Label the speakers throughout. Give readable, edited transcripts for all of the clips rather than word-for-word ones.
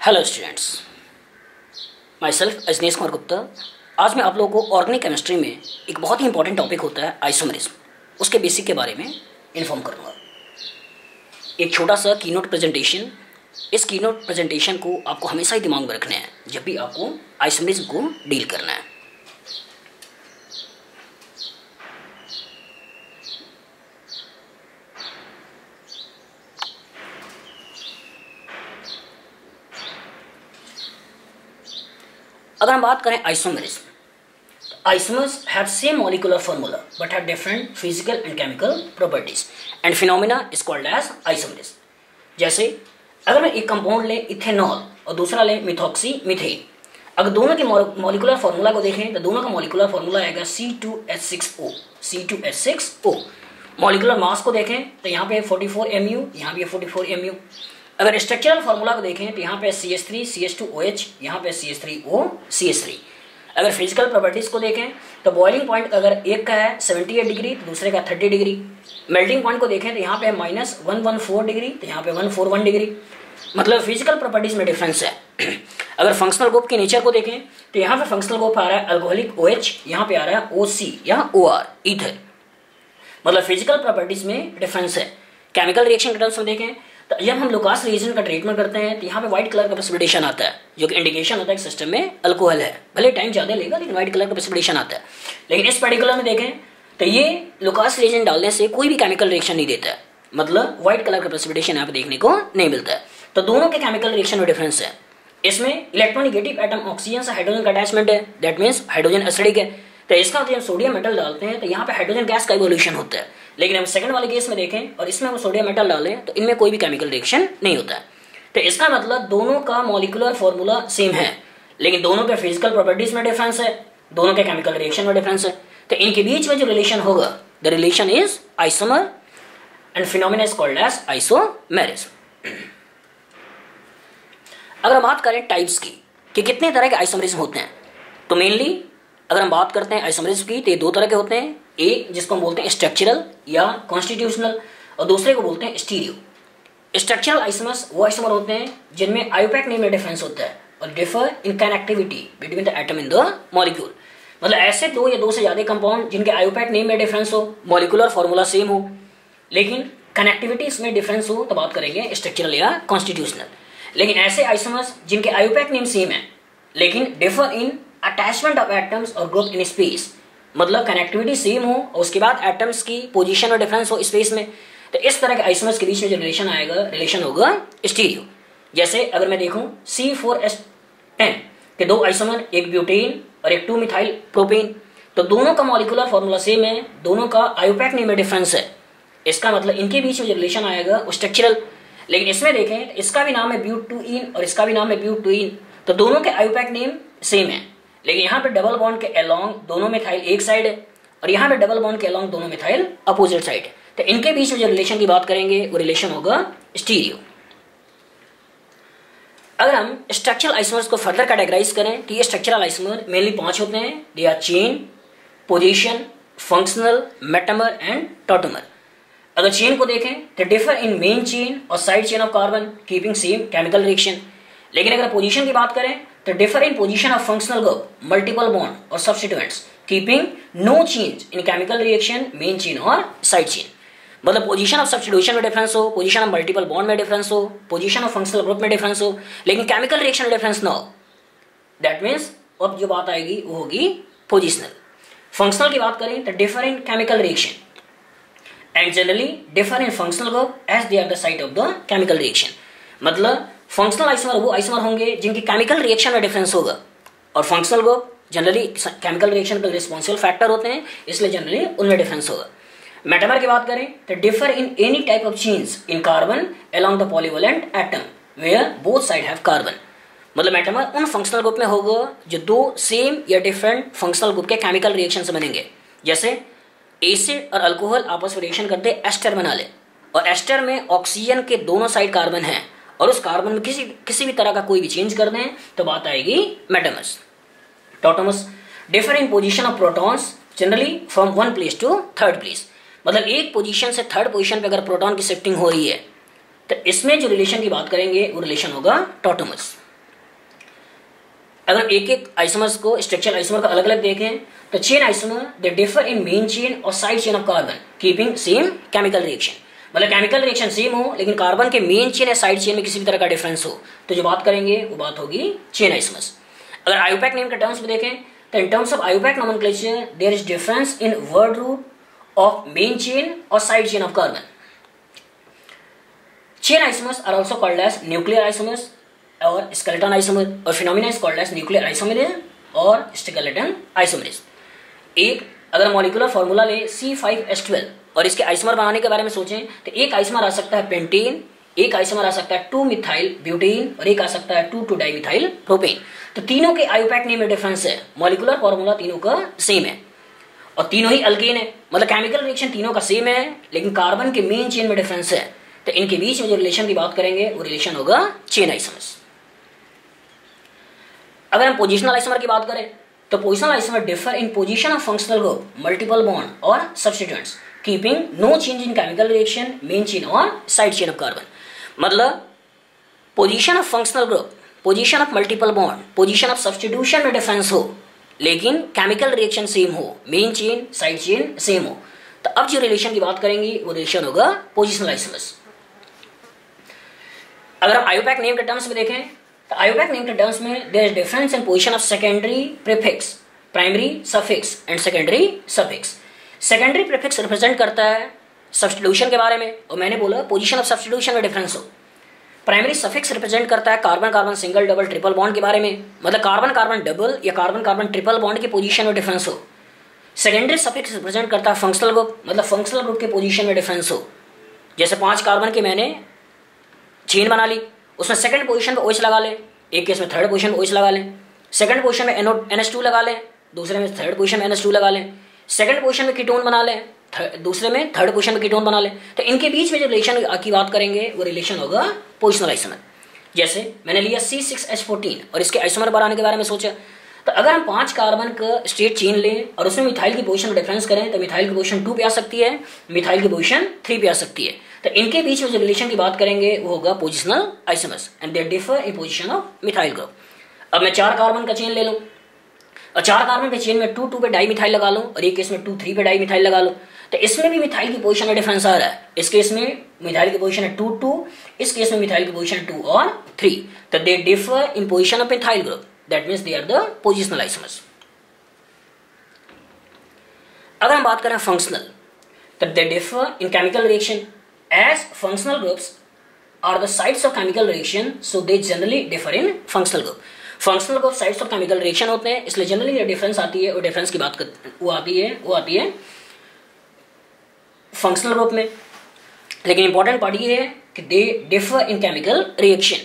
Speaker 1: Hello students, myself Ajnesh Kumar Gupta. आज मैं आप लोगों को ऑर्गेनिक केमिस्ट्री में एक बहुत ही इंपॉर्टेंट टॉपिक होता है आइसोमरिज्म, उसके बेसिक के बारे में इन्फॉर्म करूँगा। एक छोटा सा कीनोट प्रेजेंटेशन। इस कीनोट प्रेजेंटेशन को आपको हमेशा ही दिमाग में रखना है जब भी आपको आइसोमरिज्म को डील करना है। अगर हम बात करें isomerism, isomers have same molecular formula but have different physical and chemical properties and phenomena is called as isomerism। जैसे अगर मैं एक कंपाउंड ले इथेनॉल और दूसरा ले मिथॉक्सी मिथेन, अगर दोनों के मॉलिक्यूलर फार्मूला को देखें तो दोनों का मॉलिक्यूलर फार्मूला आएगा C2H6O। C2H6O मॉलिक्यूलर मास को देखें तो यहाँ पे 44 mu, यहाँ भी 44 mu। अगर स्ट्रक्चरल फार्मूला को देखें तो यहाँ पे CH3 CH2OH, यहाँ पे CH3O CH3। अगर फिजिकल प्रॉपर्टीज को देखें तो बॉइलिंग पॉइंट अगर एक का है 78 डिग्री तो दूसरे का 30 डिग्री। मेल्टिंग पॉइंट को देखें तो यहाँ पे -114 डिग्री तो यहाँ पे 141 डिग्री। मतलब फिजिकल प्रॉपर्टीज में डिफरेंस है। अगर फंक्शनल ग्रुप के नेचर को देखें तो यहाँ पे फंक्शनल ग्रुप आ रहा है अल्कोहलिक OH, यहाँ पे आ रहा है OC या OR ईथर। मतलब फिजिकल प्रॉपर्टीज में डिफरेंस है। केमिकल रिएक्शन के टर्म्स में देखें तो जब हम लुकास रिएजेंट का ट्रीटमेंट करते हैं तो यहाँ पे व्हाइट कलर का प्रेसिपिटेशन आता है, जो कि इंडिकेशन होता है कि सिस्टम में अल्कोहल है। भले टाइम ज्यादा लेगा लेकिन व्हाइट कलर का प्रेसिपिटेशन आता है। लेकिन इस पर्टिकुलर में देखें तो ये लुकास रिएजेंट डालने से कोई भी केमिकल रिएक्शन नहीं देता है, मतलब व्हाइट कलर का प्रेसिपिटेशन यहाँ पे देखने को नहीं मिलता है। तो दोनों के केमिकल रिएक्शन में डिफरेंस है। इसमें इलेक्ट्रोनेगेटिव एटम ऑक्सीजन से हाइड्रोजन का अटैचमेंट है, दैट मीन्स हाइड्रोजन एसिडिक है। तो इसका मतलब सोडियम मेटल डालते हैं तो यहाँ पे हाइड्रोजन गैस का इवोल्यूशन होता है। लेकिन हम सेकंड वाले केस में देखें और इसमें हम सोडियम मेटल डालें तो इनमें कोई भी केमिकल रिएक्शन नहीं होता है। तो इसका मतलब दोनों का मॉलिक्यूलर फॉर्मूला सेम है, लेकिन दोनों के फिजिकल प्रॉपर्टीज में डिफरेंस है, दोनों के केमिकल रिएक्शन में डिफरेंस है। तो इनके बीच में जो रिलेशन होगा, the relation is isomer and phenomena is called as isomerism. अगर हम बात करें टाइप्स की कि कितने तरह के आइसोमेरिज्म होते हैं, तो मेनली अगर हम बात करते हैं आइसोमेरिज्म की तो ये दो तरह के होते हैं। एक जिसको हम बोलते हैं स्ट्रक्चरल या कॉन्स्टिट्यूशनल, और दूसरे को बोलते हैं स्टीरियो। स्ट्रक्चरल आइसोमर्स वो आइसोमर होते हैं जिनमें आयोपैक नेम में डिफरेंस होता है और differ in connectivity between the atom in the molecule. मतलब ऐसे दो या दो से ज्यादा कंपाउंड जिनके आयोपैक नेम में डिफरेंस हो, मॉलिक्यूलर फॉर्मूला सेम हो, लेकिन कनेक्टिविटीज में डिफरेंस हो तो बात करेंगे स्ट्रक्चरल या कॉन्स्टिट्यूशनल। लेकिन ऐसे आइसोमर्स जिनके आयोपैक नेम सेम है लेकिन differ in attachment of atoms और ग्रुप इन स्पेस, मतलब कनेक्टिविटी सेम हो और उसके बाद एटम्स की पोजीशन और डिफरेंस हो स्पेस में, तो इस तरह के आइसोमर्स के बीच में जो रिलेशन होगा स्टीरियो। जैसे अगर मैं देखूं C4H10 के दो आइसोमर, एक ब्यूटेन और एक 2-मिथाइल प्रोपेन, तो दोनों का मॉलिक्यूलर फॉर्मूला सेम है, दोनों का आयोपैक नेम में डिफरेंस है। इसका मतलब इनके बीच में जो रिलेशन आएगा वो स्ट्रक्चरल। लेकिन इसमें देखें इसका भी नाम है ब्यूट2ईन और इसका भी नाम है ब्यूट2ईन, तो दोनों के आयोपैक नेम सेम है। लेकिन यहाँ पे डबल बॉन्ड के अलोंग दोनों मिथाइल एक साइड है और यहाँ पे डबल बॉन्ड के अलोंग दोनों मिथाइल अपोजिट साइड है। तो इनके बीच में जो रिलेशन की बात करेंगे वो रिलेशन होगा स्टीरियो। अगर हम स्ट्रक्चरल आइसोमर्स को फर्दर कैटेगराइज करें तो ये स्ट्रक्चरल आइसोमर मेनली 5 होते हैं। They are chain, position, functional, metamer and tautomer. अगर चेन को देखें तो डिफर इन मेन चेन और side chain of carbon keeping same chemical reaction. लेकिन अगर पोजीशन की बात करें तो differ in position of functional group, multiple bond और substituents keeping no change in chemical reaction main chain और साइड चेन। मतलब पोजीशन ऑफ सब्स्टिट्यूशन में डिफरेंस हो, पोजीशन ऑफ मल्टीपल बॉन्ड में डिफरेंस हो, पोजीशन ऑफ फंक्शनल ग्रुप में difference हो, लेकिन केमिकल रिएक्शन में डिफरेंस ना हो। दैट मीन्स अब जो बात आएगी वो होगी पोजिशनल। फंक्शनल की बात करें तो differ in chemical reaction and generally differ in functional group as they are the site of the chemical reaction. मतलब फंक्शनल आइसोमर वो आइसोमर होंगे जिनकी केमिकल रिएक्शन में डिफरेंस होगा, और functional group generally chemical reaction के रिस्पॉन्सिबल फैक्टर होते हैं, इसलिए जनरली उनमें डिफरेंस होगा। मेटामर की बात करें तो differ in any type of chains in carbon along the polyvalent atom where both side have carbon. मतलब मेटामर उन फंक्शनल ग्रुप में होगा जो दो सेम या डिफरेंट फंक्शनल ग्रुप के केमिकल रिएक्शन से बनेंगे। जैसे एसिड और अल्कोहल आपस में रिएक्शन करते एस्टर बना ले, और एस्टर में ऑक्सीजन के दोनों साइड कार्बन है और उस कार्बन में किसी भी तरह का कोई भी चेंज कर दें तो बात आएगी metamers. Tautomers differ in position of protons generally from one place to third place. मतलब एक पोजीशन से थर्ड पोजीशन पे अगर प्रोटॉन की शिफ्टिंग हो रही है तो इसमें जो रिलेशन की बात करेंगे वो रिलेशन होगा टॉटोमस। अगर एक एक आइसोमर्स को, स्ट्रक्चरल आइसोमर को अलग अलग देखें तो chain isomer they differ in main chain और side chain of carbon keeping same chemical reaction. मतलब केमिकल रिएक्शन सेम हो लेकिन कार्बन के मेन चेन या साइड चेन में किसी भी तरह का डिफरेंस हो, तो जो बात करेंगे वो बात होगी चेन आइसोमर्स। अगर आयोपैक नेम के टर्म्स में देखें तो in terms of IUPAC nomenclature there is difference in word root of main chain और side chain of carbon. Chain isomers are also called as nuclear isomers और skeleton isomer, और phenomena is called as nuclear isomerism और skeleton isomerism. एक अगर molecular formula ले C5H12 और इसके isomer बनाने के बारे में सोचें तो एक आइसोमर आ सकता है पेंटेन, एक आइसोमर आ सकता है 2-मिथाइल ब्यूटेन और एक आ सकता है 2,2-डाइमिथाइल प्रोपेन। तो तीनों के आयोपैक नेम में डिफरेंस है, मॉलिक्यूलर फॉर्मूला तीनों का सेम है और तीनों ही अल्केन है, मतलब केमिकल रिएक्शन तीनों का सेम है लेकिन कार्बन के मेन चेन में डिफरेंस है। तो इनके बीच में जो रिलेशन की बात करेंगे वो रिलेशन होगा चेन आइसोमर्स। अगर हम पोजिशनल आइसोमर की बात करें तो positional isomer differ in position of functional group, multiple bond और substituents keeping no change in chemical reaction, main chain और साइड चेन ऑफ कार्बन। मतलब position of functional group, position of multiple bond, position of substitution में difference हो लेकिन chemical reaction same हो, main chain side chain same हो, तो अब जो रिलेशन की बात करेंगे वो रिलेशन होगा पोजिशनल आइसोमर्स। अगर हम आयोपैक नेम के टर्म्स में देखें तो आयोपैक नेम के टर्म्स में there is difference in position of secondary prefix, primary suffix and secondary suffix. Secondary prefix represent करता है सब्स्टिट्यूशन के बारे में और मैंने बोला पोजीशन ऑफ सब्स्टिट्यूशन में डिफरेंस हो। प्राइमरी सफिक्स रिप्रेजेंट करता है carbon carbon single double triple bond के बारे में, मतलब कार्बन कार्बन डबल या कार्बन कार्बन ट्रिपल बॉन्ड की पोजीशन में डिफरेंस हो। सेकेंडरी सफिक्स रिप्रेजेंट करता है फंक्शनल ग्रुप, मतलब फंक्शनल ग्रुप के पोजीशन में डिफरेंस हो। जैसे 5 कार्बन की मैंने चेन बना ली, उसमें सेकंड पोजीशन पे OH लगा लें, एक केस में थर्ड पोजीशन पे OH लगा लें, सेकंड पोजीशन में NH2 लगा लें, दूसरे में थर्ड पोजीशन में NH2 लगा लें, सेकंड पोजीशन में कीटोन बना लें, दूसरे में थर्ड पोजीशन में कीटोन बना लें, तो इनके बीच में जो रिलेशन की बात करेंगे वो रिलेशन होगा पोजिशनल आइसोमर। जैसे मैंने लिया C6H14 और इसके आइसोमर बनाने के बारे में सोचा, तो अगर हम 5 कार्बन का स्टेट चेन लें और उसमें मिथाइल की पोजीशन में डिफरेंस करें तो मिथाइल की पोजीशन 2 पे आ सकती है, मिथाइल की पोजीशन 3 पे आ सकती है। तो इनके बीच में जो रिलेशन की बात करेंगे वो होगा positional isomers and they differ in position of methyl group. अब मैं 4 कार्बन का चेन ले लूं और 4 कार्बन के चेन में 2-2 पे डाई मिथाइल लगा लूं और एक केस में 2-3 पे डाई मिथाइल लगा लूं, तो इसमें भी मिथाइल की पोजीशन में डिफरेंस आ रहा है। इस केस में मिथाइल की पोजीशन है 2-2, इस केस में मिथाइल की पोजीशन 2 और 3, तो they differ in position of methyl group, that means they are the positional isomers. अगर हम बात करें फंक्शनल, तो they differ in chemical reaction as functional groups are the sites of chemical reaction, so they generally differ in functional group. functional group sites of chemical reaction होते हैं, इसलिए generally ये difference आती है और डिफरेंस की बात वो आती है फंक्शनल ग्रुप में। लेकिन इंपॉर्टेंट पार्ट ये है कि they differ in chemical reaction.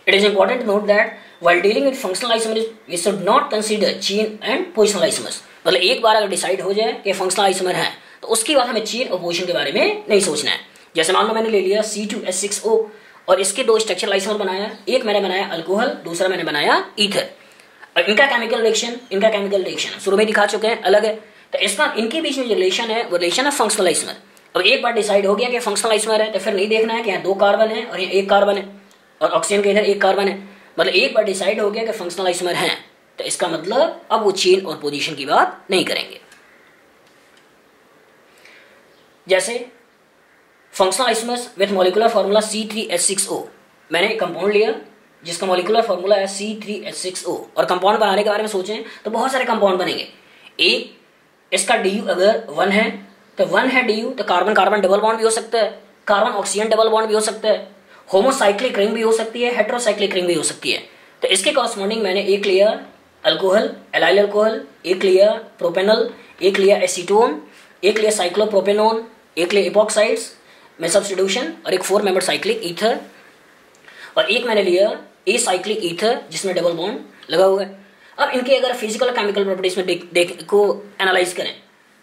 Speaker 1: It is important to note that while dealing with functional isomers we should not consider chain and positional isomers। मतलब एक बार अगर डिसाइड हो जाए कि फंक्शनल आइसोमर है तो उसके बाद हमें चेन और पोजीशन के बारे में नहीं सोचना है। जैसे मान लो मैंने ले लिया C2H6O और इसके 2 स्ट्रक्चरल आइसोमर बनाया, एक मैंने बनाया अल्कोहल, दूसरा मैंने बनाया ईथर। और इनका केमिकल रिएक्शन शुरू में दिखा चुके हैं अलग है, तो इसका इनके बीच में जो रिलेशन है वो रिलेशन है फंक्शनल आइसोमर। अब एक बार डिसाइड हो गया कि फंक्शनल आइसोमर है तो फिर नहीं देखना है कि यहाँ 2 कार्बन है और यहाँ 1 कार्बन है और ऑक्सीजन के इधर 1 कार्बन है। मतलब एक बार डिसाइड हो गया कि फंक्शनल आइसोमर है तो इसका मतलब अब वो चेन और पोजीशन की बात नहीं करेंगे। जैसे functional isomers with molecular formula C3H6O, मैंने एक कंपाउंड लिया जिसका मॉलिक्यूलर फार्मूला है C3H6O और कंपाउंड बनाने के बारे में सोचें तो बहुत सारे कंपाउंड बनेंगे। एक इसका DU अगर 1 है तो 1 है DU तो कार्बन कार्बन डबल बॉन्ड भी हो सकता है, कार्बन ऑक्सीजन डबल बॉन्ड भी हो सकता है, होमोसाइक्लिक रिंग भी हो सकती है, हेटेरोसाइक्लिक रिंग भी हो सकती है। तो इसके कॉरस्पॉन्डिंग मैंने एक लिया अल्कोहल, एलाइल अल्कोहल, एक लिया प्रोपेनल, एक लिया एसीटोन, एक लिया साइक्लोप्रोपेनोन, एक लिया इपॉक्साइड्स में सब्स्टिट्यूशन और एक 4 मेंबर साइक्लिक ईथर और एक मैंने लिया ए साइक्लिक ईथर जिसमें डबल बॉन्ड लगा हुआ है। अब इनके अगर फिजिकल केमिकल प्रॉपर्टीज में को एनालाइज करें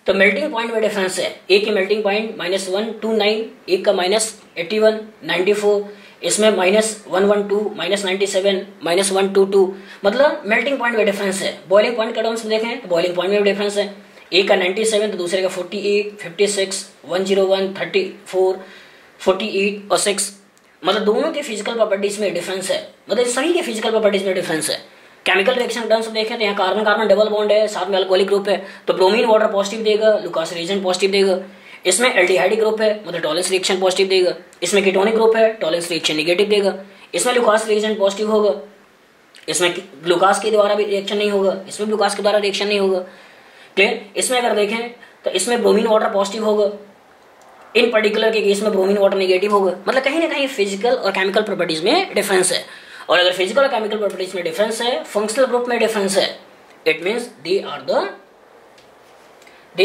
Speaker 1: तो मेल्टिंग पॉइंट में डिफरेंस है। एक की मेल्टिंग पॉइंट -129, एक का -81, 94, इसमें -112, -97, -122, मतलब मेल्टिंग पॉइंट में डिफरेंस है। बॉइलिंग पॉइंट के टर्म्स में देखें तो बॉइलिंग पॉइंट में भी डिफरेंस है। एक का 97 तो दूसरे का 48, 56, 101, 34, 48 और 6, मतलब दोनों के फिजिकल प्रॉपर्टीज में डिफरेंस है, मतलब सभी के फिजिकल प्रॉपर्टीज में डिफरेंस है। केमिकल रिएक्शन टर्म्स देखें तो यहाँ कार्बन कार्बन डबल बॉन्ड है, साथ में अल्कोहलिक ग्रुप है, तो ब्रोमीन वाटर पॉजिटिव देगा, लुकास रिएजेंट पॉजिटिव देगा। इसमें एल्डिहाइड ग्रुप है, मतलब टॉलेंस रिएक्शन पॉजिटिव देगा। इसमें कीटोनिक ग्रुप है, टॉलेंस रिएक्शन नेगेटिव देगा। इसमें लुकास रिएजेंट पॉजिटिव होगा, इसमें ग्लूकास के द्वारा भी रिएक्शन नहीं होगा, इसमें ग्लूकास के द्वारा रिएक्शन नहीं होगा। क्लियर। इसमें अगर देखें तो इसमें ब्रोमीन वाटर पॉजिटिव होगा, इन पर्टिकुलर के केस में ब्रोमीन वाटर नेगेटिव होगा। मतलब कहीं ना कहीं फिजिकल और केमिकल प्रॉपर्टीज में डिफरेंस है, और अगर फिजिकल और केमिकल प्रॉपर्टीज में डिफरेंस है, फंक्शनल ग्रुप में डिफरेंस है, it means they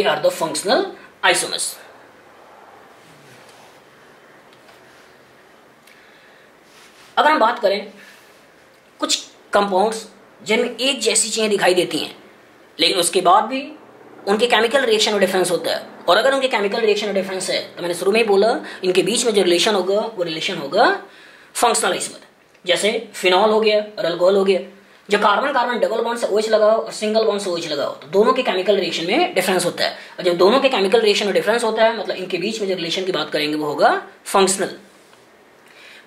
Speaker 1: are the functional isomers. अगर हम बात करें कुछ कंपाउंड्स जिनमें एक जैसी चीजें दिखाई देती हैं, लेकिन उसके बाद भी उनके केमिकल रिएक्शन में डिफरेंस होता है, और अगर उनके केमिकल रिएक्शन में डिफरेंस है तो मैंने शुरू में ही बोला इनके बीच में जो रिलेशन होगा वो रिलेशन होगा फंक्शनल आइसोमर। जैसे फिनॉल हो गया और अल्कोहल हो गया, जो कार्बन कार्बन डबल बॉन्ड से OH लगाओ और सिंगल बॉन्ड से OH लगाओ तो दोनों के केमिकल रिएक्शन में डिफरेंस होता है, और जब दोनों के केमिकल रिएक्शन में डिफरेंस होता है मतलब इनके बीच में जो रिलेशन की बात करेंगे वो होगा functional.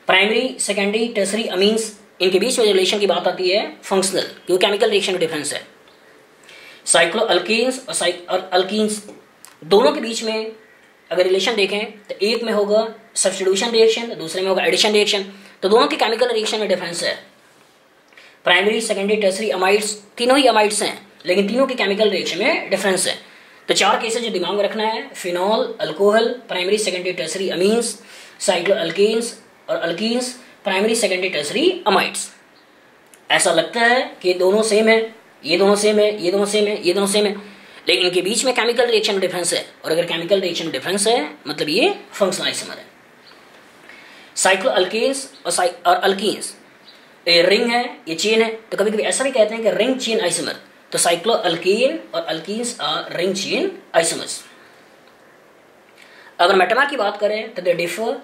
Speaker 1: Primary secondary tertiary amines, इनके बीच में जो रिलेशन की बात आती है फंक्शनल, क्योंकि केमिकल रिएक्शन में डिफरेंस है। साइक्लो अल्कीन्स और अल्कीन्स, दोनों के बीच में अगर रिलेशन देखें तो एक में होगा सब्स्टिट्यूशन रिएक्शन, दूसरे में होगा एडिशन रिएक्शन, तो दोनों के केमिकल रिएक्शन में डिफरेंस है। प्राइमरी सेकेंडरी टर्सरी अमाइड्स, तीनों ही अमाइड्स हैं लेकिन तीनों के केमिकल रिएक्शन में डिफरेंस है। तो 4 केसेस जो दिमाग में रखना है, phenol, alcohol, primary secondary tertiary amines, cyclo alkenes और alkenes, primary secondary tertiary amides. ऐसा लगता है कि दोनों सेम है, ये दोनों सेम है, ये दोनों सेम है, ये दोनों सेम है, लेकिन इनके बीच में केमिकल रिएक्शन में डिफरेंस है, और अगर केमिकल रिएक्शन में डिफरेंस है मतलब ये फंक्शनल आइसोमर है। साइक्लो अल्कीन्स और अल्कीन्स, ये रिंग है, ये चेन है, तो कभी कभी ऐसा भी कहते हैं कि रिंग चेन आइसोमर, तो साइक्लो अल्कीन और alkenes are ring chain isomers. अगर मेटामर की बात करें तो they differ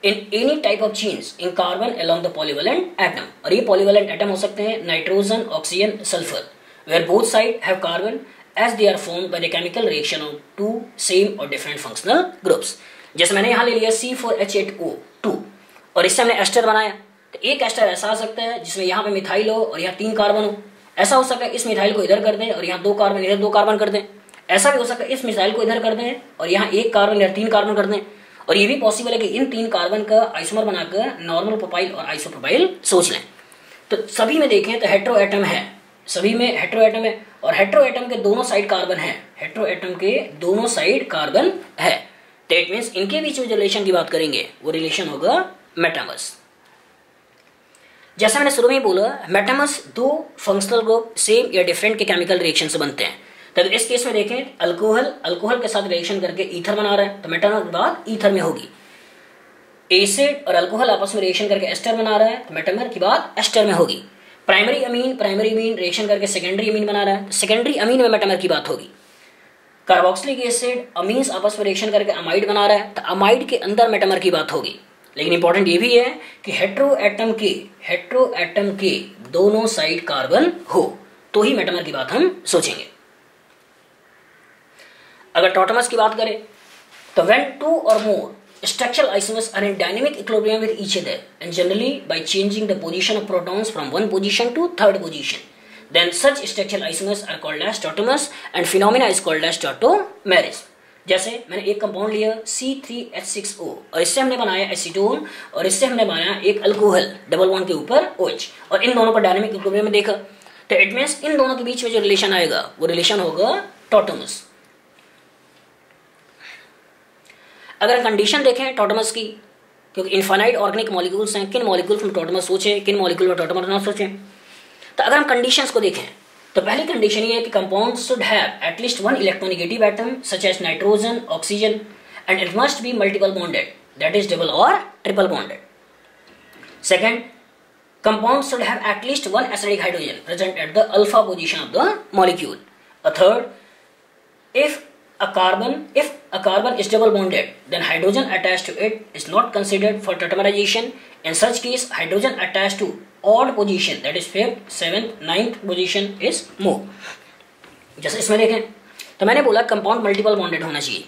Speaker 1: in any type of chains in carbon along the polyvalent atom, और ये पॉलीवेलेंट एटम हो सकते हैं nitrogen, oxygen, sulphur, where both side have carbon as they are formed by the chemical reaction of two same or different functional groups। जैसे मैंने यहाँ ले लिया C4H8O2 और इससे हमने एस्टर बनाया, तो एक एस्टर ऐसा आ सकता है जिसमें यहाँ पे मिथाइल हो और यहाँ 3 कार्बन हो, ऐसा हो सकता है इस मिथाइल को इधर कर दें और यहाँ 2 कार्बन इधर 2 कार्बन कर दें, ऐसा भी हो सकता है इस मिथाइल को इधर कर दें और यहाँ 1 कार्बन इधर 3 कार्बन कर दें, और ये भी पॉसिबल है कि इन 3 कार्बन का आइसोमर बनाकर नॉर्मल प्रोपाइल और आइसोप्रोपाइल सोच लें। तो सभी में देखें तो हेट्रो एटम है, सभी में हेट्रो एटम है, और हेट्रो एटम के दोनों साइड कार्बन है, हेट्रो एटम के दोनों साइड कार्बन है, तो इट मींस इनके बीच में जो रिलेशन की बात करेंगे वो रिलेशन होगा मेटामर्स। जैसा मैंने शुरू में ही बोला, मेटामर्स 2 फंक्शनल ग्रुप सेम या डिफरेंट के केमिकल रिएक्शन से बनते हैं। तो इस केस में देखें अल्कोहल के साथ रिएक्शन करके ईथर बना रहा है, तो मेटामर की बात ईथर में होगी। एसिड और अल्कोहल आपस में रिएक्शन करके एस्टर बना रहा है, तो मेटामर की बात एस्टर में होगी। प्राइमरी अमीन रिएक्शन करके सेकेंडरी अमीन बना रहा है, तो सेकेंडरी अमीन में मेटामर की बात होगी। कार्बोक्सिलिक एसिड अमीन्स आपस में रिएक्शन करके अमाइड बना रहा है, तो अमाइड के अंदर मेटामर की बात होगी। लेकिन इंपॉर्टेंट ये भी है कि हेट्रो एटम के दोनों साइड कार्बन हो तो ही मेटामर की बात हम सोचेंगे। अगर टॉटमस की बात करें तो when 2 or more structural isomers are in dynamic equilibrium with each other and generally by changing the position of protons from one position to third position, then such structural isomers are called as tautomers and phenomena is called as tautomers। जैसे मैंने एक compound लिया C3H6O और इससे हमने बनाया acetone और इससे हमने बनाया एक अल्कोहल डबल बॉन्ड के ऊपर OH, और इन दोनों पर डायनामिक इक्विलिब्रियम में देखा, तो इट मींस इन दोनों के बीच में जो रिलेशन आएगा वो रिलेशन होगा टॉटमस। अगर कंडीशन देखें टॉटमस की, क्योंकि इनफाइनाइट ऑर्गेनिक मॉलिक्यूल्स हैं, किन मॉलिक्यूल्स में टॉटमस सोचें, किन मॉलिक्यूल में टॉटमस ना सोचें, तो अगर हम कंडीशंस को देखें तो पहली कंडीशन ये है कि compound should have at least 1 electronegative atom such as nitrogen, oxygen, and it must be multiple bonded, that is double और triple bonded. Second, compound should have at least 1 acidic hydrogen present at the alpha position of the molecule. Third, if a carbon is double bonded, then hydrogen attached to it is not considered for tautomerization. In such case, hydrogen attached to odd position, that is 5th, 7th, 9th position is more। जैसे इसमें देखें तो मैंने बोला compound multiple bonded होना चाहिए,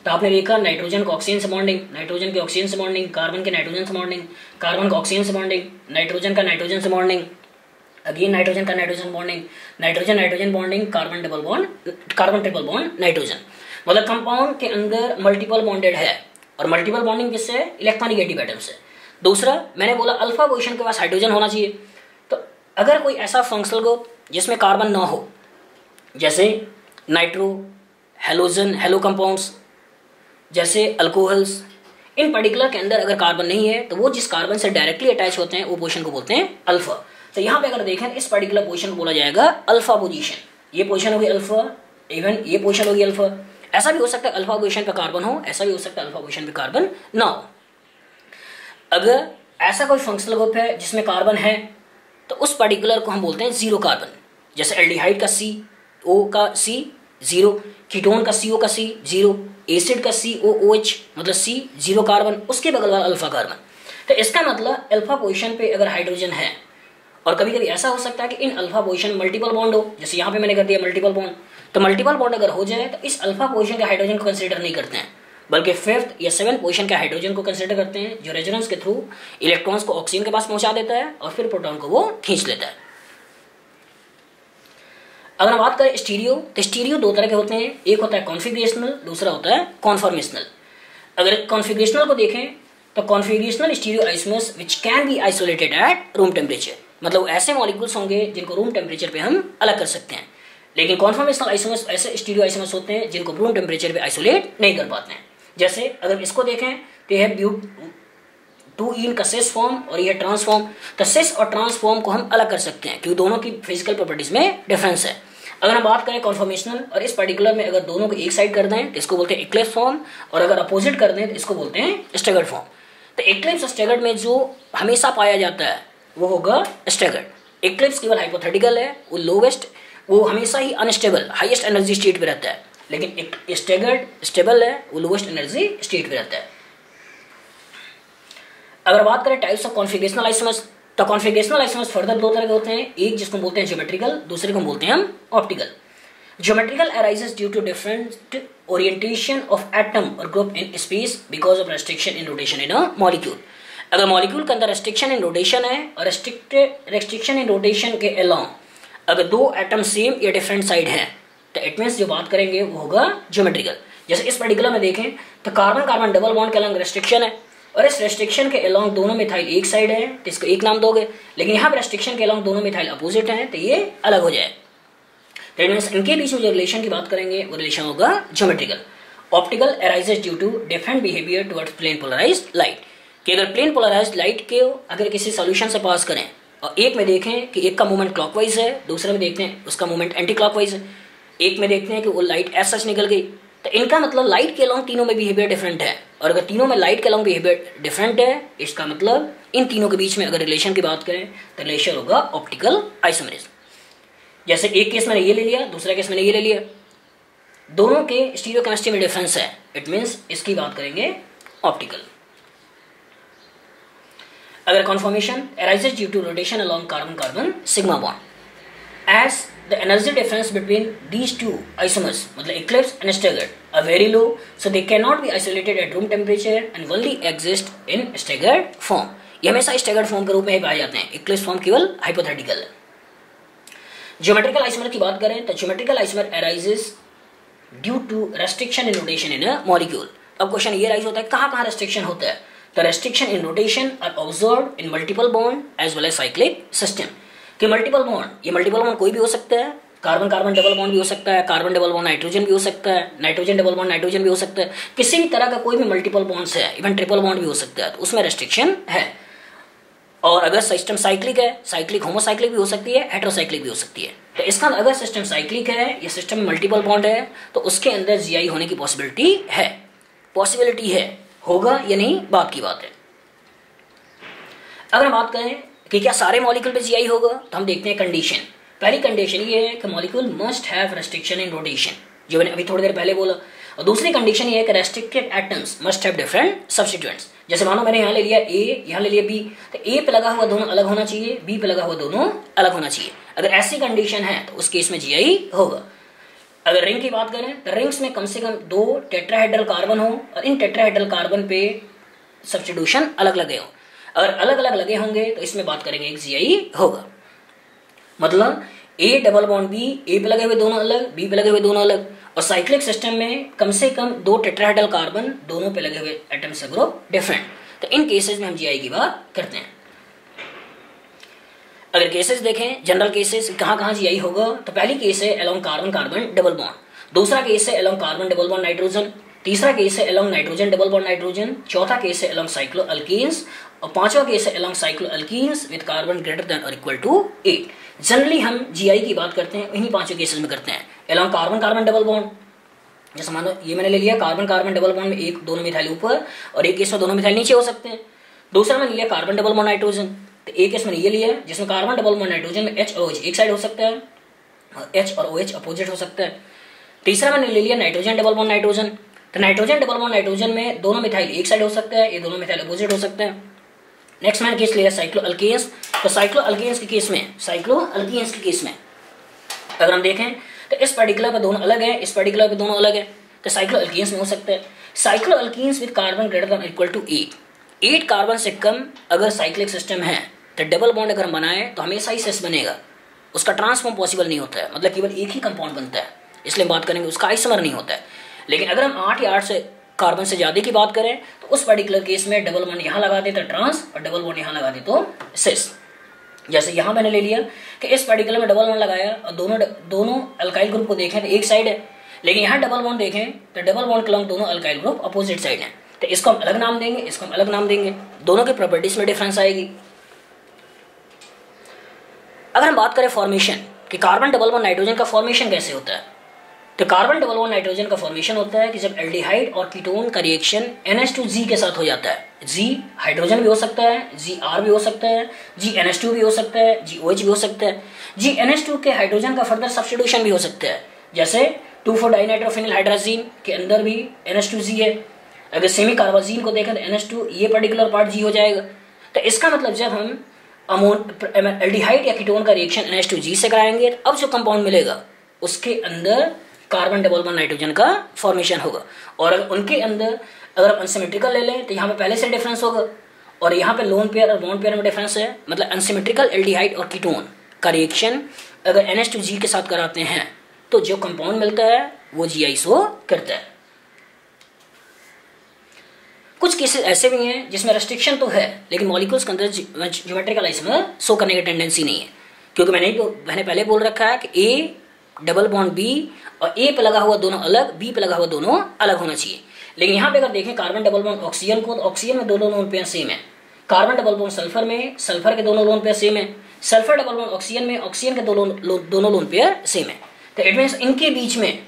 Speaker 1: तो आपने देखा नाइट्रोजन को ऑक्सीजन से बॉन्डिंग, नाइट्रोजन के ऑक्सीजन से बॉन्डिंग, कार्बन के नाइट्रोजन से बॉन्डिंग, कार्बन का ऑक्सीजन से बॉन्डिंग, नाइट्रोजन का नाइट्रोजन से बॉन्डिंग, अगेन नाइट्रोजन का nitrogen bonding, nitrogen nitrogen bonding, carbon double bond, carbon triple bond nitrogen. मतलब कंपाउंड के अंदर मल्टीपल बॉन्डेड है, और मल्टीपल बॉन्डिंग किससे? इलेक्ट्रॉनिगेटिव एटम से। दूसरा मैंने बोला अल्फा पोजीशन के पास हाइड्रोजन होना चाहिए। तो अगर कोई ऐसा फंक्शनल ग्रुप जिसमें कार्बन ना हो, जैसे नाइट्रो, हेलोजन, हेलो कंपाउंड्स, जैसे अल्कोहल्स, इन पर्टिकुलर के अंदर अगर कार्बन नहीं है तो वो जिस कार्बन से डायरेक्टली अटैच होते हैं वो पोजीशन को बोलते हैं अल्फा। तो यहाँ पे अगर देखें इस पर्टिकुलर पोजीशन को बोला जाएगा अल्फा पोजीशन। ये पोजीशन होगी अल्फा, इवन ये पोजीशन होगी अल्फा। ऐसा भी हो सकता है अल्फा पोजीशन पे कार्बन हो, ऐसा भी हो सकता है अल्फा पोजीशन पे कार्बन ना हो। अगर ऐसा कोई फंक्शनल ग्रुप है जिसमें कार्बन है तो उस पर्टिकुलर को हम बोलते हैं जीरो कार्बन। जैसे एल्डिहाइड का सी ओ का सी जीरो, कीटोन का सी ओ का सी जीरो, एसिड का सी ओ ओ एच मतलब सी जीरो कार्बन, उसके बगल वाला अल्फा कार्बन। तो इसका मतलब अल्फा पोजीशन पे अगर हाइड्रोजन है, और कभी कभी ऐसा हो सकता है कि इन अल्फा पोजीशन मल्टीपल बॉन्ड हो, जैसे यहाँ पे मैंने कर दिया मल्टीपल बॉन्ड। तो मल्टीपल बॉन्ड अगर हो जाए तो इस अल्फा पोजीशन के हाइड्रोजन को कंसीडर नहीं करते हैं, बल्कि फिफ्थ या सेवंथ पोजीशन के हाइड्रोजन को कंसीडर करते हैं, जो रेजोनेंस के थ्रू इलेक्ट्रॉन्स को ऑक्सीजन के पास पहुंचा देता है और फिर प्रोटॉन को वो खींच लेता है। अगर हम बात करें स्टीरियो, तो स्टीरियो दो तरह के होते हैं, एक होता है कॉन्फिगरेशनल, दूसरा होता है कॉन्फॉर्मेशनल। अगर कॉन्फिगरेशनल को देखें तो configurational stereo isomers which can be isolated at room temperature, मतलब ऐसे मॉलिक्यूल्स होंगे जिनको रूम टेम्परेचर पे हम अलग कर सकते हैं। लेकिन कॉन्फॉर्मेशनल आइसोमर्स ऐसे स्टीरियो आइसोमर्स होते हैं जिनको रूम टेम्परेचर पे आइसोलेट नहीं कर पाते हैं। जैसे अगर इसको देखें तो यह टू इन का सेस फॉर्म और यह ट्रांसफॉर्म। तो सेस और ट्रांसफॉर्म को हम अलग कर सकते हैं क्योंकि दोनों की फिजिकल प्रॉपर्टीज में डिफरेंस है। अगर हम बात करें कॉन्फॉर्मेशनल, और इस पर्टिकुलर में अगर दोनों को एक साइड कर दें तो इसको बोलते हैं इक्लिप्स फॉर्म, और अगर अपोजिट कर दें तो इसको बोलते हैं स्टैगर्ड फॉर्म। तो इक्लिप्स और स्टैगर्ड में जो हमेशा पाया जाता है वो होगा स्टैगर्ड। इक्लिप्स केवल हाइपोथेटिकल है, वो लोवेस्ट, वो हमेशा ही अनस्टेबल हाईएस्ट एनर्जी स्टेट पे रहता है, लेकिन स्टैगर्ड स्टेबल है, वो लोवेस्ट एनर्जी स्टेट पे रहता है। अगर बात करें टाइप्स ऑफ कॉन्फिगरेशनल आइसोमर्स, तो कॉन्फिगरेशनल आइसोमर्स फर्दर दो तरह के होते हैं, एक जिसको बोलते हैं ज्योमेट्रिकल, दूसरे को बोलते हैं हम optical. Geometrical arises due to different orientation of atom और group in space because of restriction in rotation in a molecule. अगर मॉलिक्यूल के अंदर रेस्ट्रिक्शन इन रोटेशन है और रेस्ट्रिक्शन इन रोटेशन के अलोंग अगर दो एटम सेम या डिफरेंट साइड है तो इट मींस जो बात करेंगे वो होगा ज्योमेट्रिकल। जैसे इस पर्टिकुलर में देखें तो कार्बन कार्बन डबल बॉन्ड के अलोंग रेस्ट्रिक्शन है, और इस रेस्ट्रिक्शन के अलोंग दोनों मिथाइल एक साइड है तो इसको एक नाम दोगे, लेकिन यहाँ पर रेस्ट्रिक्शन के अलोंग दोनों मिथाइल अपोजिट हैं तो ये अलग हो जाए। तो इनके बीच में जो रिलेशन की बात करेंगे वो रिलेशन होगा geometrical. Optical arises due to different behaviour towards plane polarised light, कि अगर प्लेन पोलराइज्ड लाइट के अगर किसी सॉल्यूशन से पास करें और एक में देखें कि एक का मूवमेंट क्लॉकवाइज है, दूसरे में देखते हैं उसका मूवमेंट एंटी क्लॉकवाइज है, एक में देखते हैं कि वो लाइट एज सच निकल गई, तो इनका मतलब लाइट के अलोंग तीनों में बिहेवियर डिफरेंट है। और अगर तीनों में लाइट के अलोंग बिहेवियर डिफरेंट है, इसका मतलब इन तीनों के बीच में अगर रिलेशन की बात करें तो रिलेशन होगा ऑप्टिकल आइसोमेरिज्म। जैसे एक केस मैंने ये ले लिया, दूसरा केस मैंने ये ले लिया, दोनों के स्टीरियोकेमिस्ट्री में डिफरेंस है, इट मीन्स इसकी बात करेंगे ऑप्टिकल। अगर conformation arises due to rotation along carbon carbon sigma bond as the energy difference between these two isomers मतलब eclipse and staggered are very low, so they can not be isolated at room temperature and only exist in staggered form. ये हमेशा staggered form के रूप में ही पाए जाते हैं, eclipse form केवल हाइपोथेटिकल है। ज्योमेट्रिकल आइसोमर की बात करें तो geometrical isomer arises due to restriction in rotation in a molecule. अब क्वेश्चन ये राइज होता है कहाँ कहाँ रेस्ट्रिक्शन होता है, तो restriction in rotation are observed in multiple bond as well as cyclic system. कि मल्टीपल बॉन्ड, ये मल्टीपल बॉन्ड कोई भी हो सकता है, कार्बन कार्बन डबल बॉन्ड भी हो सकता है, कार्बन डबल बॉन्ड नाइट्रोजन भी हो सकता है, नाइट्रोजन डबल बॉन्ड नाइट्रोजन भी हो सकता है, किसी भी तरह का कोई भी मल्टीपल बॉन्ड्स है, इवन ट्रिपल बॉन्ड भी हो सकता है, तो उसमें रेस्ट्रिक्शन है। और अगर सिस्टम साइक्लिक है, साइक्लिक होमोसाइक्लिक भी हो सकती है, हेटेरोसाइक्लिक भी हो सकती है, तो इसका अगर सिस्टम साइक्लिक है या सिस्टम में मल्टीपल बॉन्ड है तो उसके अंदर जीआई होने की पॉसिबिलिटी है, होगा या नहीं बात की बात है। अगर हम बात करें कि क्या सारे मॉलिक्यूल पे जीआई होगा तो हम देखते हैं कंडीशन। पहली कंडीशन ये है कि molecule must have restriction in rotation, जो मैंने अभी थोड़ी देर पहले बोला, और दूसरी कंडीशन ये है कि restricted atoms must have different substituents. जैसे मानो मैंने यहाँ ले लिया ए, यहाँ ले लिया बी, तो ए पे लगा हुआ दोनों अलग होना चाहिए, बी पे लगा हुआ दोनों अलग होना चाहिए। अगर ऐसी कंडीशन है तो उस केस में जीआई होगा। अगर रिंग की बात करें तो रिंग्स में कम से कम 2 टेट्राहेड्रल कार्बन हो और इन टेट्राहेड्रल कार्बन पे सब्स्टिट्यूशन अलग लगे हो, अगर अलग अलग लगे होंगे तो इसमें बात करेंगे एक जीआई होगा। मतलब ए डबल बॉन्ड बी, ए पे लगे हुए दोनों अलग, बी पे लगे हुए दोनों अलग, और साइक्लिक सिस्टम में कम से कम 2 टेट्राहेड्रल कार्बन दोनों पे लगे हुए एटम्स का ग्रुप डिफरेंट। तो इन केसेस में हम जीआई की बात करते हैं। अगर केसेस देखें, जनरल केसेस कहाँ कहाँ जीआई होगा, तो पहली केस है along carbon carbon double bond, दूसरा केस है along carbon double bond nitrogen, तीसरा केस है along nitrogen double bond nitrogen, चौथा केस है अलोंग साइक्लो अल्कीन्स, और पांचवा केस है along cyclo alkenes with carbon greater then और इक्वल टू 8। जनरली हम जीआई की बात करते हैं इन्हीं पांचों केसेस में करते हैं। Along carbon carbon double bond, जैसे मान लो ये मैंने ले लिया कार्बन कार्बन डबल बॉन्ड में एक दोनों मिथाइल ऊपर और एक केस में दोनों मिथाइल नीचे हो सकते हैं। दूसरा मैंने लिया कार्बन डबल बॉन्ड नाइट्रोजन, तो एक केस मैंने ये लिया जिसमें कार्बन डबल बॉन्ड नाइट्रोजन में एच और OH एक साइड हो सकता है और एच और OH अपोजिट हो सकता है। तीसरा मैंने ले लिया नाइट्रोजन डबल बॉन्ड नाइट्रोजन, तो नाइट्रोजन डबल बॉन्ड नाइट्रोजन में दोनों मिथाइल एक साइड हो सकता है, ये दोनों मिथाइल अपोजिट हो सकते हैं। नेक्स्ट मैंने केस लिया साइक्लो अल्केन्स, तो साइक्लो अल्केन्स के केस में अगर हम देखें तो इस पर्टिकुलर पे दोनों अलग है, इस पर्टिकुलर पे दोनों अलग है, तो साइक्लो अल्केन्स में हो सकता है। Cycloalkanes with carbon greater than equal to 8 carbon से कम अगर साइक्लिक सिस्टम है तो डबल बॉन्ड अगर हम बनाए तो हमेशा ही सेस बनेगा, उसका ट्रांसफॉर्म पॉसिबल नहीं होता है, मतलब केवल एक ही कंपाउंड बनता है, इसलिए बात करेंगे उसका आइसोमर नहीं होता है। लेकिन अगर हम 8 या 8 से कार्बन से ज्यादा की बात करें तो उस पर्टिकुलर केस में डबल बॉन्ड यहाँ लगा दे तो ट्रांस और डबल बॉन्ड यहाँ लगा दे तो सिस। जैसे यहाँ मैंने ले लिया कि इस पर्टिकुलर में डबल बॉन्ड लगाया और दोनों अल्काइल ग्रुप को देखें तो एक साइड है, लेकिन यहाँ डबल बॉन्ड देखें तो डबल बॉन्ड के लॉन्ग दोनों अल्काइल ग्रुप अपोजिट साइड है, तो इसको हम अलग नाम देंगे, इसको हम अलग नाम देंगे, दोनों की प्रॉपर्टीज में डिफरेंस आएगी। अगर हम बात करें फॉर्मेशन कि कार्बन डबल बॉन्ड नाइट्रोजन का फॉर्मेशन कैसे होता है, तो कार्बन डबल बॉन्ड नाइट्रोजन का फॉर्मेशन होता है कि जब एल्डिहाइड और कीटोन का रिएक्शन NH2G के साथ हो जाता है, G हाइड्रोजन भी हो सकता है, Gr भी हो सकता है, GNH2 भी हो सकता है, GOH भी हो सकता है, GNH2 के हाइड्रोजन का फर्दर सब्स्टिट्यूशन भी हो सकता है, जैसे 2,4-डाइनाइट्रोफिनिल हाइड्राजीन के अंदर भी NH2G है, अगर सेमी कार्बाजीन को देखें तो NH2 ये पर्टिकुलर पार्ट G हो जाएगा। तो इसका मतलब जब हम एल्डिहाइड या कीटोन का रिएक्शन NH2G से कराएंगे तो अब जो कंपाउंड मिलेगा उसके अंदर कार्बन डबल बॉन्ड नाइट्रोजन का फॉर्मेशन होगा, और अगर उनके अंदर अगर हम अनसिमेट्रिकल ले लें तो यहाँ पे पहले से डिफरेंस होगा, और यहाँ पे लोन पेयर और बॉन्ड पेयर में डिफरेंस है, मतलब अनसिमेट्रिकल एल्डिहाइड और कीटोन का रिएक्शन अगर NH2G के साथ कराते हैं तो जो कंपाउंड मिलता है वो GI करता है। कुछ केसेस ऐसे भी हैं जिसमें रेस्ट्रिक्शन तो है लेकिन मॉलिक्यूल्स के अंदर ज्योमेट्रिकल आइसोमर शो करने की टेंडेंसी नहीं है, क्योंकि मैंने पहले बोल रखा है कि ए डबल बॉन्ड बी और ए पे लगा हुआ दोनों अलग, बी पे लगा हुआ दोनों अलग होना चाहिए। लेकिन यहाँ पे अगर देखें कार्बन डबल बॉन्ड ऑक्सीजन को, तो ऑक्सीजन में दोनों लोन पेयर सेम है, कार्बन डबल बॉन्ड सल्फर में सल्फर के दोनों लोन पेयर सेम है, सल्फर डबल बॉन्ड ऑक्सीजन में ऑक्सीजन के दोनों लोन पेयर सेम है, तो इट मीन्स इनके बीच में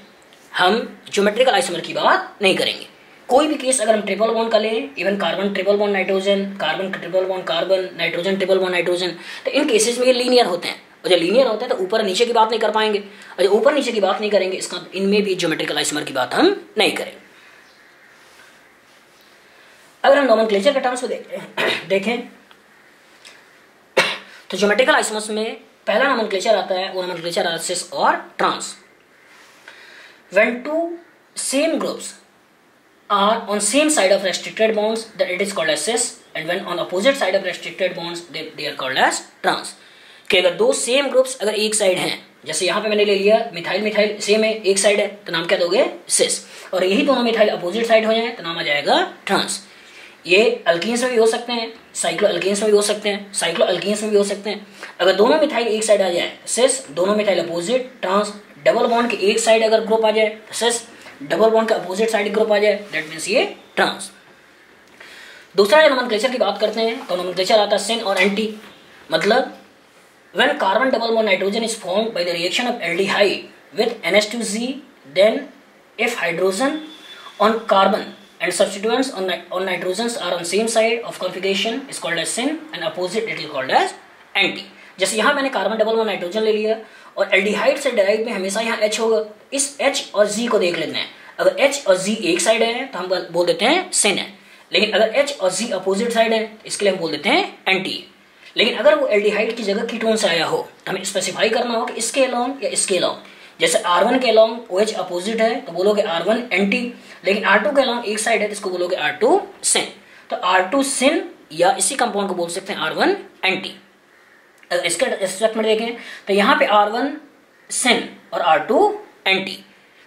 Speaker 1: हम ज्योमेट्रिकल आइसोमर की बात नहीं करेंगे। कोई भी केस अगर हम ट्रिपल बॉन्ड का लें, even carbon triple bond nitrogen, carbon triple bond carbon, nitrogen triple bond nitrogen, तो इन केसेस में ये लीनियर होते हैं, और जब लीनियर होता है तो ऊपर नीचे की बात नहीं कर पाएंगे, और जब ऊपर नीचे की बात नहीं करेंगे इसका इनमें भी ज्योमेट्रिकल आइसोमर की बात हम नहीं करेंगे। अगर हम नोमेनक्लेचर के टर्म्स में देखें तो ज्योमेट्रिकल आइसोमर्स में पहला नोमेनक्लेचर आता है, वो नोमेनक्लेचर आता है सिस और trans. When two same groups are on same side of restricted bonds that it is called as cis, and when on opposite side of restricted bonds they are called as trans। कि अगर दो same groups अगर एक side हैं, जैसे यहाँ पे मैंने ले लिया मिथाइल मिथाइल सेम है एक साइड है तो नाम क्या दोगे सिस, और यही दोनों मिथाइल अपोजिट साइड हो जाए तो नाम आ जाएगा ट्रांस। ये अल्कीन्स में भी हो सकते हैं, साइक्लो अल्कीन्स में भी हो सकते हैं, साइक्लो अल्कीन्स में भी हो सकते हैं। अगर दोनों मिथाइल एक साइड आ जाए सिस, दोनों methyl opposite trans, double bond के एक साइड अगर ग्रुप आ जाए तो सिस, डबल बॉन्ड का अपोजिट साइड ग्रुप आ जाए दैट मींस ये ट्रांस। दूसरा नोमेनक्लेचर की बात करते हैं तो नोमेनक्लेचर आता है सिन और एंटी, मतलब when carbon double bond nitrogen is formed by the reaction of aldehyde with NH2G, then if hydrogen on carbon and substituents on nitrogens are on same side of configuration is called as syn and opposite it is called as anti। जैसे यहाँ मैंने carbon double bond nitrogen ले लिया और aldehyde से died में हमेशा यहाँ H होगा, इस H और G को देख लेते हैं, अगर H और G एक साइड है तो हम बोल देते हैं सिन है, लेकिन अगर H और G अपोजिट साइड है इसके लिए हम बोल देते हैं एंटी। लेकिन अगर वो एल्डिहाइड की जगह कीटोन से आया हो तो हमें स्पेसिफाई करना हो कि इसके अलॉन्ग या इसके अलॉन्ग, जैसे R1 के अलॉन्ग OH अपोजिट है तो बोलोगे R1 एंटी, लेकिन R2 के अलॉन्ग एक साइड है तो इसको बोलोगे R2 सिन, तो R2 सिन या इसी कंपाउंड को बोल सकते हैं R1 एंटी। अगर इसके रिस्पेक्ट में देखें तो यहाँ पे R1 सिन और R2 anti.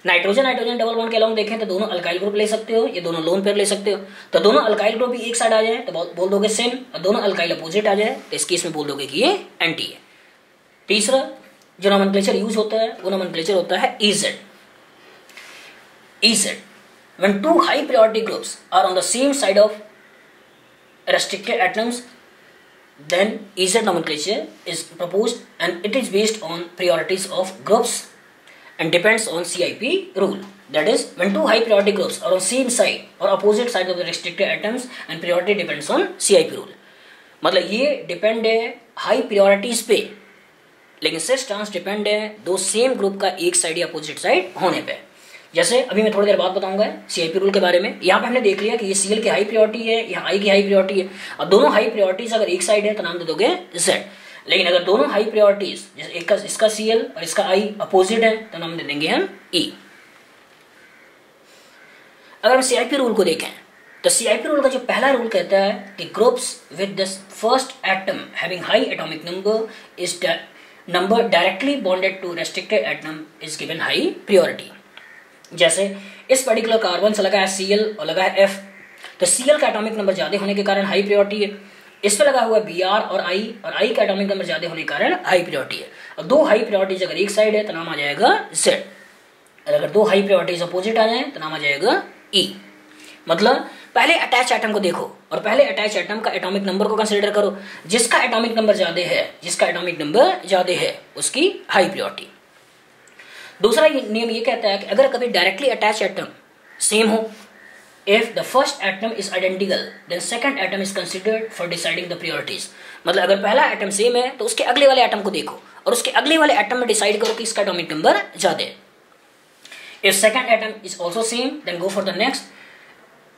Speaker 1: Nitrogen nitrogen double bond के अलोंग देखें तो दोनों अल्काइल ग्रुप ले सकते हो, ये दोनों लोन पेयर ले सकते हो। तो दोनों अल्काइल ग्रुप भी एक साइड आ जाए तो बोल दोगे सिन, और दोनों अल्काइल अपोजिट आ जाए तो इस केस में बोल दोगे कि ये एंटी है। तीसरा जो नोमेनक्लेचर यूज होता है वो नोमेनक्लेचर होता है EZ। When two high priority groups are on the same side of restricted atoms, then EZ nomenclature is proposed, and it is based on priorities of groups and depends on CIP rule. That is, when two high priority groups are on same side or opposite side of the restricted atoms, and priority depends on CIP rule. मतलब ये depend है high priorities पे, लेकिन सिर्फ chance depend है दो same group का एक साइड या अपोजिट साइड होने पे। जैसे अभी मैं थोड़ी देर बाद बताऊंगा CIP रूल के बारे में। यहाँ पे हमने देख लिया कि ये Cl की हाई प्रायोरिटी है, यहाँ I की हाई प्रायोरिटी है, और दोनों हाई प्रायोरिटीज अगर एक साइड है तो नाम दे दोगे Z। लेकिन अगर दोनों हाई प्रायोरिटीज जैसे एक का इसका Cl और इसका I अपोजिट है तो नाम दे देंगे हम E। अगर हम CIP रूल को देखें तो CIP रूल का जो पहला रूल कहता है कि groups with the first atom having high atomic number is number directly bonded to restricted atom is given high priority. जैसे इस पर्टिकुलर कार्बन से लगा है Cl और लगा है F, तो Cl का एटॉमिक नंबर ज्यादा होने के कारण हाई प्रायोरिटी है। इस पे लगा हुआ है Br और I का एटॉमिक नंबर ज्यादा होने के कारण हाई प्रायोरिटी है। और दो हाई प्रायोरिटीज अगर एक साइड है तो नाम आ जाएगा Z, और अगर दो हाई प्रायोरिटीज अपोजिट आ जाए तो नाम आ जाएगा E। मतलब पहले अटैच एटम को देखो और पहले अटैच एटम का एटॉमिक नंबर को कंसीडर करो, जिसका एटॉमिक नंबर ज्यादा है उसकी हाई प्रायोरिटी। दूसरा नियम ये कहता है कि अगर कभी डायरेक्टली अटैच एटम सेम हो, if the first atom is identical then second atom is considered for deciding the priorities. मतलब अगर पहला एटम सेम है तो उसके अगले वाले एटम को देखो और उसके अगले वाले एटम में डिसाइड करो कि इसका एटॉमिक नंबर ज्यादा है। If second atom is also same then go for the next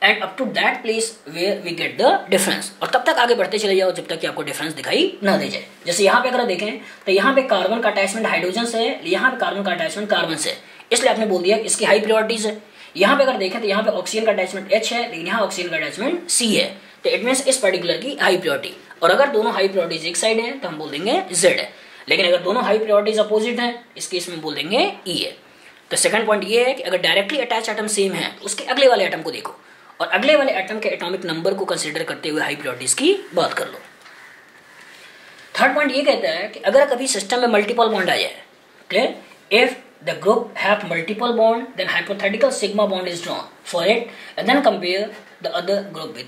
Speaker 1: and up to that place where we get the difference, और तब तक आगे बढ़ते चले जाओ जब तक कि आपको डिफरेंस दिखाई ना दे जाए। जैसे यहाँ पे अगर देखें तो यहाँ पे कार्बन का अटैचमेंट हाइड्रोजन से है, यहाँ पे कार्बन का अटैचमेंट कार्बन से, इसलिए आपने बोल दिया इसकी हाई प्रायोरिटीज है। यहाँ पे अगर देखें तो यहाँ पे ऑक्सीजन का अटैचमेंट H है, लेकिन यहाँ ऑक्सीजन का अटैचमेंट C है, तो इट मीन्स इस पर्टिकुलर की हाई प्रायोरिटी। और अगर दोनों हाई प्रायोरिटीज एक साइड है तो हम बोल देंगे Z है, लेकिन अगर दोनों हाई प्रायोरिटीज अपोजिट है इस केस में बोल देंगे E है। तो सेकंड पॉइंट ये है कि अगर डायरेक्टली अटैच एटम सेम है तो उसके अगले वाले एटम को देखो और अगले वाले एटम के एटॉमिक नंबर को कंसीडर करते हुए हाई प्रायोरिटीज की बात कर लो। थर्ड पॉइंट ये कहता है कि अगर कभी सिस्टम में मल्टीपल बॉन्ड आ जाए, clear, if the group have multiple bond then hypothetical sigma bond is drawn for it and then compare the other group with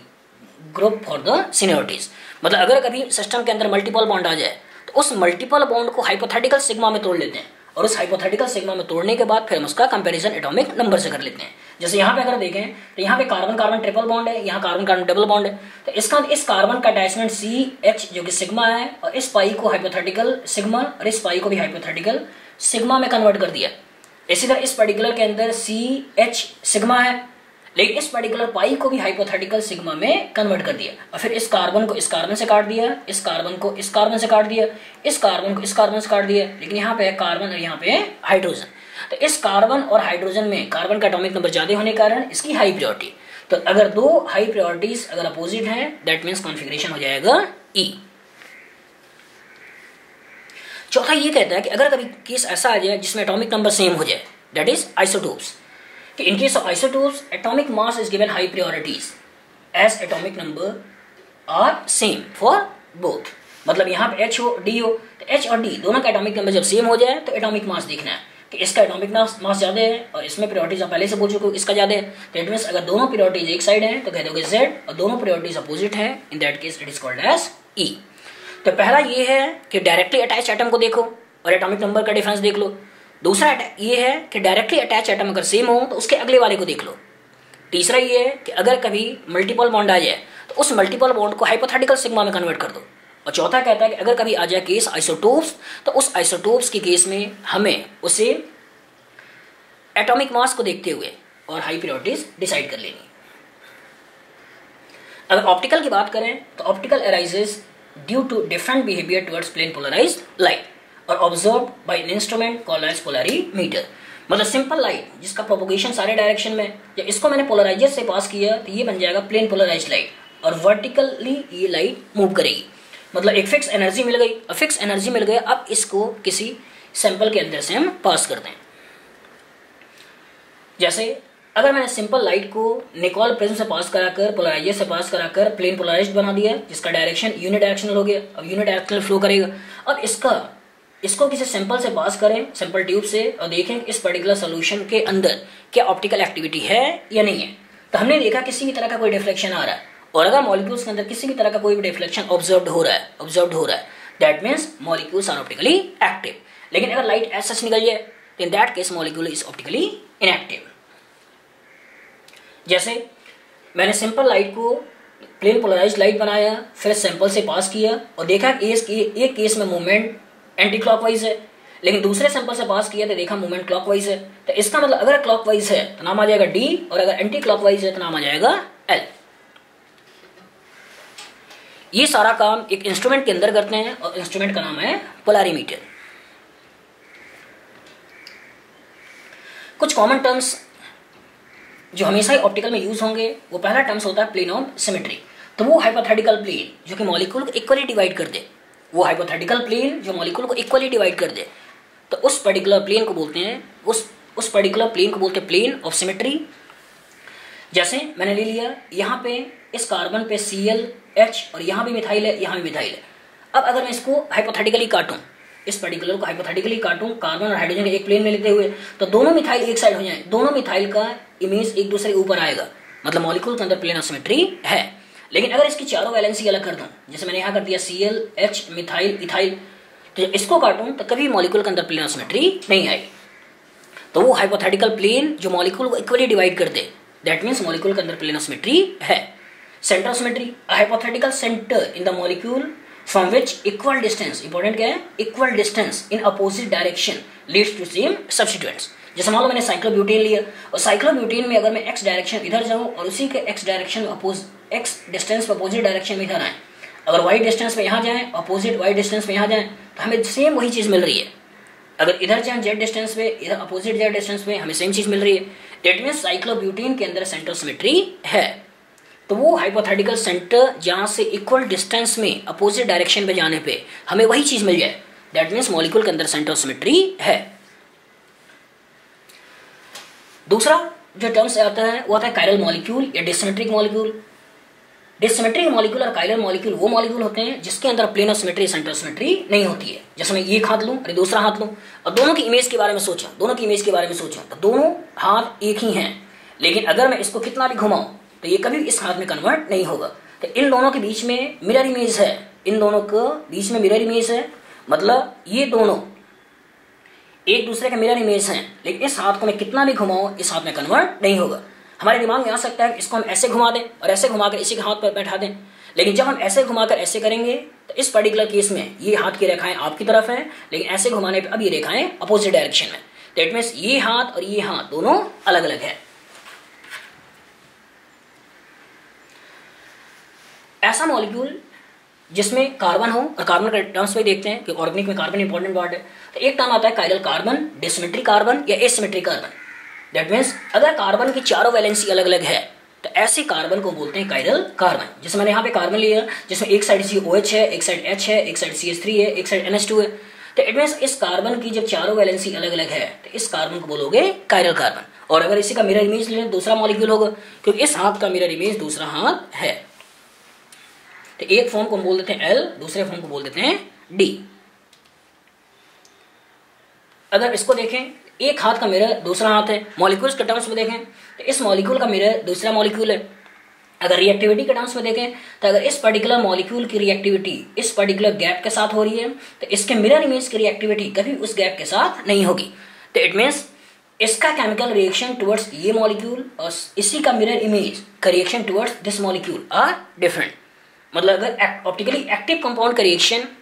Speaker 1: group for the seniorities. मतलब अगर कभी सिस्टम के अंदर मल्टीपल बॉन्ड आ जाए तो उस मल्टीपल बॉन्ड को हाइपोथेटिकल सिग्मा में तोड़ लेते हैं, और उस हाइपोथेटिकल सिग्मा में तोड़ने के बाद फिर हम उसका कंपैरिजन एटॉमिक नंबर से कर लेते हैं। जैसे यहाँ पे अगर देखें तो यहाँ पे कार्बन कार्बन ट्रिपल बॉन्ड है, यहाँ कार्बन कार्बन डबल बॉन्ड है, तो इस कार्बन का अटैचमेंट CH जो कि सिग्मा है, और इस पाई को हाइपोथेटिकल सिग्मा और इस पाई को भी हाइपोथेटिकल सिग्मा में कन्वर्ट कर दिया। इसी तरह इस पर्टिकुलर के अंदर CH सिग्मा है, लेकिन इस पर्टिकुलर पाई को भी हाइपोथेटिकल सिग्मा में कन्वर्ट कर दिया, और फिर इस कार्बन को इस कार्बन से काट दिया, इस कार्बन को इस कार्बन से काट दिया, इस कार्बन को इस कार्बन से काट दिया, लेकिन यहाँ पे कार्बन और यहाँ पे हाइड्रोजन, तो इस कार्बन और हाइड्रोजन में कार्बन का एटॉमिक नंबर ज्यादा होने के कारण इसकी हाई प्रायोरिटी। तो अगर दो हाई प्रायोरिटीज अगर अपोजिट हैं दैट मीन्स कॉन्फिगरेशन हो जाएगा E। चौथा ये कहता है कि अगर कभी केस ऐसा आ जाए जिसमें एटॉमिक नंबर सेम हो जाए, दैट इज आइसोटोप्स, कि in case of isotopes atomic mass is given high priorities as atomic number are same for both। मतलब यहाँ पे H हो D हो तो H और D दोनों का एटॉमिक नंबर जब सेम हो जाए तो एटॉमिक मास देखना है कि इसका एटॉमिक मास ज्यादा है और इसमें प्रायोरिटीज आप पहले से बोल चुके हो इसका ज्यादा है, तो इट मींस अगर दोनों प्रायोरिटीज एक साइड है तो कह दोगे Z, और दोनों प्रायोरिटीज अपोजिट है in that case it is called as E। तो पहला ये है कि डायरेक्टली अटैच एटम को देखो और एटॉमिक नंबर का डिफरेंस देख लो। दूसरा ये है कि डायरेक्टली अटैच एटम अगर सेम हो तो उसके अगले वाले को देख लो। तीसरा ये है कि अगर कभी मल्टीपल बॉन्ड आ जाए तो उस मल्टीपल बॉन्ड को हाइपोथेटिकल सिग्मा में कन्वर्ट कर दो। और चौथा कहता है कि अगर कभी आ जाए केस आइसोटोप्स तो उस आइसोटोप्स के केस में हमें उसे एटॉमिक मास को देखते हुए और हाई प्रायोरिटीज डिसाइड कर लेनी। अगर ऑप्टिकल की बात करें तो optical arises due to different behaviour towards plane polarised light और observe by an instrument called as polarimeter. मतलब सिंपल लाइट जिसका प्रोपोगेशन सारे डायरेक्शन में, या इसको मैंने पोलराइजर से पास किया तो ये बन जाएगा प्लेन पोलराइज्ड लाइट, और वर्टिकली ये लाइट मूव करेगी। मतलब एक फिक्स एनर्जी मिल गई, फिक्स एनर्जी मिल गई, अब इसको किसी सैंपल के अंदर से हम पास करते हैं। जैसे अगर मैंने सिंपल लाइट को निकोल प्रिज्म से पास कराकर, पोलराइजर से पास कराकर प्लेन पोलराइज्ड बना दिया, जिसका डायरेक्शन यूनिडायरेक्शनल हो गया, अब यूनिडायरेक्शनल फ्लो करेगा। अब इसको किसी सैंपल से पास करें, सैंपल ट्यूब से, और देखें इस पर्टिकुलर सोल्यूशन के अंदर क्या ऑप्टिकल एक्टिविटी है या नहीं है। तो हमने देखा किसी भी तरह का कोई डिफ्लेक्शन आ रहा है, और अगर मॉलिक्यूल्स के अंदर किसी भी तरह का कोई भी डिफ्लेक्शन ऑब्जर्व्ड हो रहा है, that means molecules are optically active. लेकिन अगर लाइट एज सच निकल जाए, तो in that case molecule is optically inactive. जैसे मैंने सिंपल लाइट को प्लेन पोलराइज्ड लाइट बनाया, फिर सैंपल से पास किया और देखा कि एक केस में मूवमेंट एंटी क्लॉकवाइज है, लेकिन दूसरे सैंपल से पास किया तो देखा मूवमेंट क्लॉकवाइज है। तो इसका मतलब अगर क्लॉकवाइज है तो नाम आ जाएगा डी, और अगर एंटी क्लॉकवाइज है तो नाम आ जाएगा एल। ये सारा काम एक इंस्ट्रूमेंट के अंदर करते हैं, और इंस्ट्रूमेंट का नाम है पोलैरिमीटर। कुछ कॉमन टर्म्स जो हमेशा ही ऑप्टिकल में यूज होंगे, वो पहला टर्म्स होता है प्लेन ऑफ सिमेट्री। तो वो हाइपोथेटिकल प्लेन जो कि मॉलिक्यूल को इक्वली डिवाइड कर दे, वो हाइपोथेटिकल प्लेन जो मॉलिक्यूल को इक्वली डिवाइड कर दे, तो उस पर्टिकुलर प्लेन को बोलते हैं, उस पर्टिकुलर प्लेन को बोलते हैं प्लेन ऑफ सिमेट्री। जैसे मैंने ले लिया यहाँ पे इस कार्बन पे ClH, और यहाँ भी मिथाइल है, यहाँ भी मिथाइल है। अब अगर मैं इसको हाइपोथेटिकली काटूं, इस पर्टिकुलर को हाइपोथेटिकली काटूं कार्बन और हाइड्रोजन एक प्लेन में लेते हुए, तो दोनों मिथाइल एक साइड हो जाए, दोनों मिथाइल का इमेज एक दूसरे के ऊपर आएगा, मतलब मॉलिक्यूल के अंदर प्लेन ऑफ सिमेट्री है। लेकिन अगर इसकी चारों वैलेंसी अलग कर दूं, जैसे मैंने यहाँ कर दिया ClH मिथाइल इथाइल, तो जब इसको काटूं तो कभी मॉलिक्यूल के अंदर प्लेन ऑफ सिमेट्री नहीं आएगी। तो वो हाइपोथेटिकल प्लेन जो मॉलिक्यूल को इक्वली डिवाइड कर दे, दैट मीन्स मॉलिक्यूल के अंदर प्लेन ऑफ सिमेट्री है। Centre of symmetry, hypothetical centre in the molecule from which equal distance, important क्या है, equal distance in opposite direction leads to same substituents. जैसे मान लो मैंने साइक्लोब्यूटेन लिया, और साइक्लोब्यूटेन में अगर मैं x डायरेक्शन इधर जाऊं और उसी के x डायरेक्शन x डिस्टेंस पर अपोजिट डायरेक्शन में इधर आए, अगर y डिस्टेंस पे यहाँ जाएं, अपोजिट y डिस्टेंस पे यहाँ जाएं, तो हमें सेम वही चीज़ मिल रही है। अगर इधर जाएं z डिस्टेंस पे, इधर अपोजिट z डिस्टेंस पे, हमें सेम चीज़ मिल रही है। दैट मीन्स साइक्लोब्यूटेन के अंदर सेंटर सिमेट्री है। तो वो हाइपोथेटिकल सेंटर जहाँ से इक्वल डिस्टेंस में अपोजिट डायरेक्शन में जाने पे हमें वही चीज़ मिल जाए, दैट मीन्स मॉलिक्यूल के अंदर सेंटर सिमेट्री है। दूसरा जो टर्म्स आता है वो आता है कायरल मॉलिक्यूल या डिसिमेट्रिक मॉलिक्यूल। डिसिमेट्रिक मॉलिक्यूल और कायरल मॉलिक्यूल वो मॉलिक्यूल होते हैं जिसके अंदर plane of symmetry, centre of symmetry नहीं होती है। जैसे मैं एक हाथ लूं और दूसरा हाथ लूं और दोनों की इमेज के बारे में सोचा, तो दोनों हाथ एक ही हैं, लेकिन अगर मैं इसको कितना भी घुमाऊं तो ये कभी इस हाथ में कन्वर्ट नहीं होगा। तो इन दोनों के बीच में मिरर इमेज है, इन दोनों के बीच में मिरर इमेज है, मतलब ये दोनों एक दूसरे के मिरर इमेज हैं, लेकिन इस हाथ को मैं कितना भी घुमाऊं इस हाथ में कन्वर्ट नहीं होगा। हमारे दिमाग में आ सकता है इसको हम ऐसे घुमा दें और ऐसे घुमाकर इसी के हाथ पर बैठा दें, लेकिन जब हम ऐसे घुमाकर ऐसे करेंगे तो इस पर्टिकुलर केस में ये हाथ की रेखाएं आपकी तरफ हैं, लेकिन ऐसे घुमाने पर अब ये रेखाएं अपोजिट डायरेक्शन में। दैट मीन्स ये हाथ और ये हाथ दोनों अलग अलग है। ऐसा मॉलिक्यूल जिसमें कार्बन हो, और कार्बन के टर्म्स में देखते हैं कि ऑर्गेनिक में कार्बन इंपॉर्टेंट पार्ट है, तो एक टर्म आता है कायरल कार्बन, डिसिमेट्रिक कार्बन या एसिमेट्रिक कार्बन। दैट मीन्स अगर कार्बन की चारों वैलेंसी अलग अलग है तो ऐसे कार्बन को बोलते हैं कायरल कार्बन। जैसे मैंने यहाँ पे कार्बन लिया जिसमें एक साइड COH है, एक साइड H है, एक साइड CH3 है, एक साइड NH2 है, तो इट मीन्स इस कार्बन की जब चारों वैलेंसी अलग अलग है तो इस कार्बन को बोलोगे कायरल कार्बन। और अगर इसी का मिरर इमेज लें दूसरा मॉलिक्यूल होगा, क्योंकि इस हाथ का मिरर इमेज दूसरा हाथ है, तो एक फॉर्म को हम बोल देते हैं L, दूसरे फॉर्म को बोल देते हैं D। अगर इसको देखें, एक हाथ का मिरर दूसरा हाथ है, मॉलिक्यूल्स के टर्म्स में देखें तो इस मॉलिक्यूल का मिरर दूसरा मॉलिक्यूल है। अगर रिएक्टिविटी के टर्म्स में देखें तो अगर इस पर्टिकुलर मॉलिक्यूल की रिएक्टिविटी इस पर्टिकुलर गैप के साथ हो रही है तो इसके मिरर इमेज की रिएक्टिविटी कभी उस गैप के साथ नहीं होगी। तो इट मीन्स इसका केमिकल रिएक्शन टुवर्ड्स ये मॉलिक्यूल और इसी का मिरर इमेज का reaction towards this molecule are different. मतलब अगर ऑप्टिकली एक्टिव कंपाउंड का रिएक्शन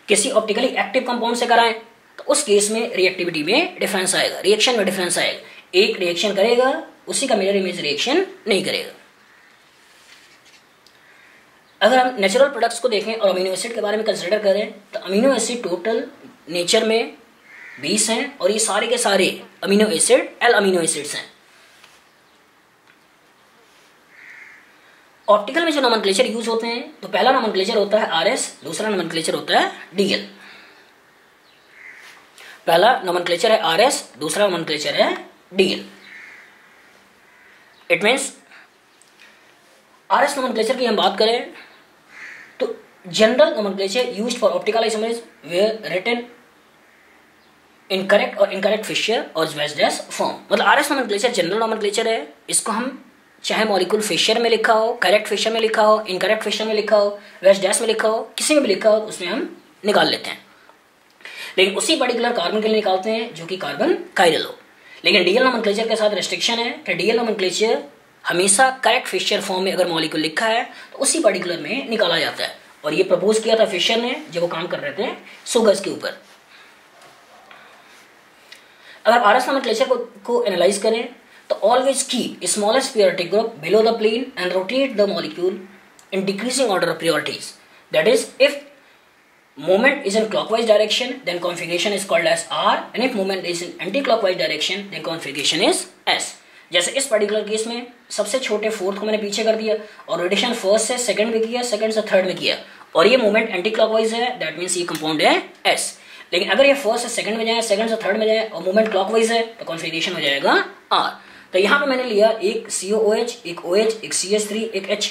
Speaker 1: किसी ऑप्टिकली एक्टिव कंपाउंड से कराएं तो उस केस में रिएक्टिविटी में डिफरेंस आएगा, रिएक्शन में डिफरेंस आएगा। एक रिएक्शन करेगा उसी का मिरर इमेज रिएक्शन नहीं करेगा। अगर हम नेचुरल प्रोडक्ट्स को देखें और अमीनो एसिड के बारे में कंसिडर करें तो अमीनो एसिड टोटल नेचर में 20 हैं और ये सारे के सारे amino acid L amino acids हैं। ऑप्टिकल में जो नोमेनक्लेचर यूज होते हैं, तो पहला नोमेनक्लेचर होता है RS, दूसरा नोमेनक्लेचर होता है DL। पहला नोमेनक्लेचर है RS, दूसरा नोमेनक्लेचर है DL। It means RS nomenclature की हम बात करें तो general nomenclature used for optical isomers where written in correct और इनकरेक्ट फिशर और वेज डैश फॉर्म। मतलब RS नोमेनक्लेचर जनरल नोमेनक्लेचर है, इसको हम चाहे मॉलिक्यूल फिशर में लिखा हो, करेक्ट फिशर में लिखा हो, इनकरेक्ट फिशर में लिखा हो, वेज डैश में लिखा हो, किसी में भी लिखा हो उसमें हम निकाल लेते हैं। लेकिन उसी पर्टिकुलर कार्बन के लिए निकालते हैं जो कि कार्बन कायरल हो। लेकिन DL नोमेनक्लेचर के साथ रेस्ट्रिक्शन है कि DL नोमेनक्लेचर हमेशा करेक्ट फिशर फॉर्म में अगर मॉलिक्यूल लिखा है तो उसी पर्टिकुलर में निकाला जाता है। और ये प्रपोज किया था फिशर ने जब वो काम कर रहे थे सुगर्स के ऊपर। अगर RS नोमेनक्लेचर को एनालाइज करें तो ऑलवेज की smallest periodic group below the plane and rotate the molecule in decreasing order of priorities. That is, if movement is in clockwise direction, then configuration is called as R, and if movement is in anti-clockwise direction, then configuration is S. जैसे इस particular case में सबसे छोटे fourth को मैंने पीछे कर दिया और रोटेशन फर्स्ट से सेकंड में किया, सेकंड से थर्ड में किया, और ये मूवमेंट एंटी क्लॉकवाइज है, दैट मीन्स ये कंपाउंड है S। लेकिन अगर ये फर्स्ट से सेकंड में जाए, सेकंड से थर्ड में जाए और मूवमेंट क्लॉकवाइज है तो कॉन्फिगरेशन हो जाएगा R। तो यहाँ पे मैंने लिया एक COOH, एक OH, एक CH3, एक H,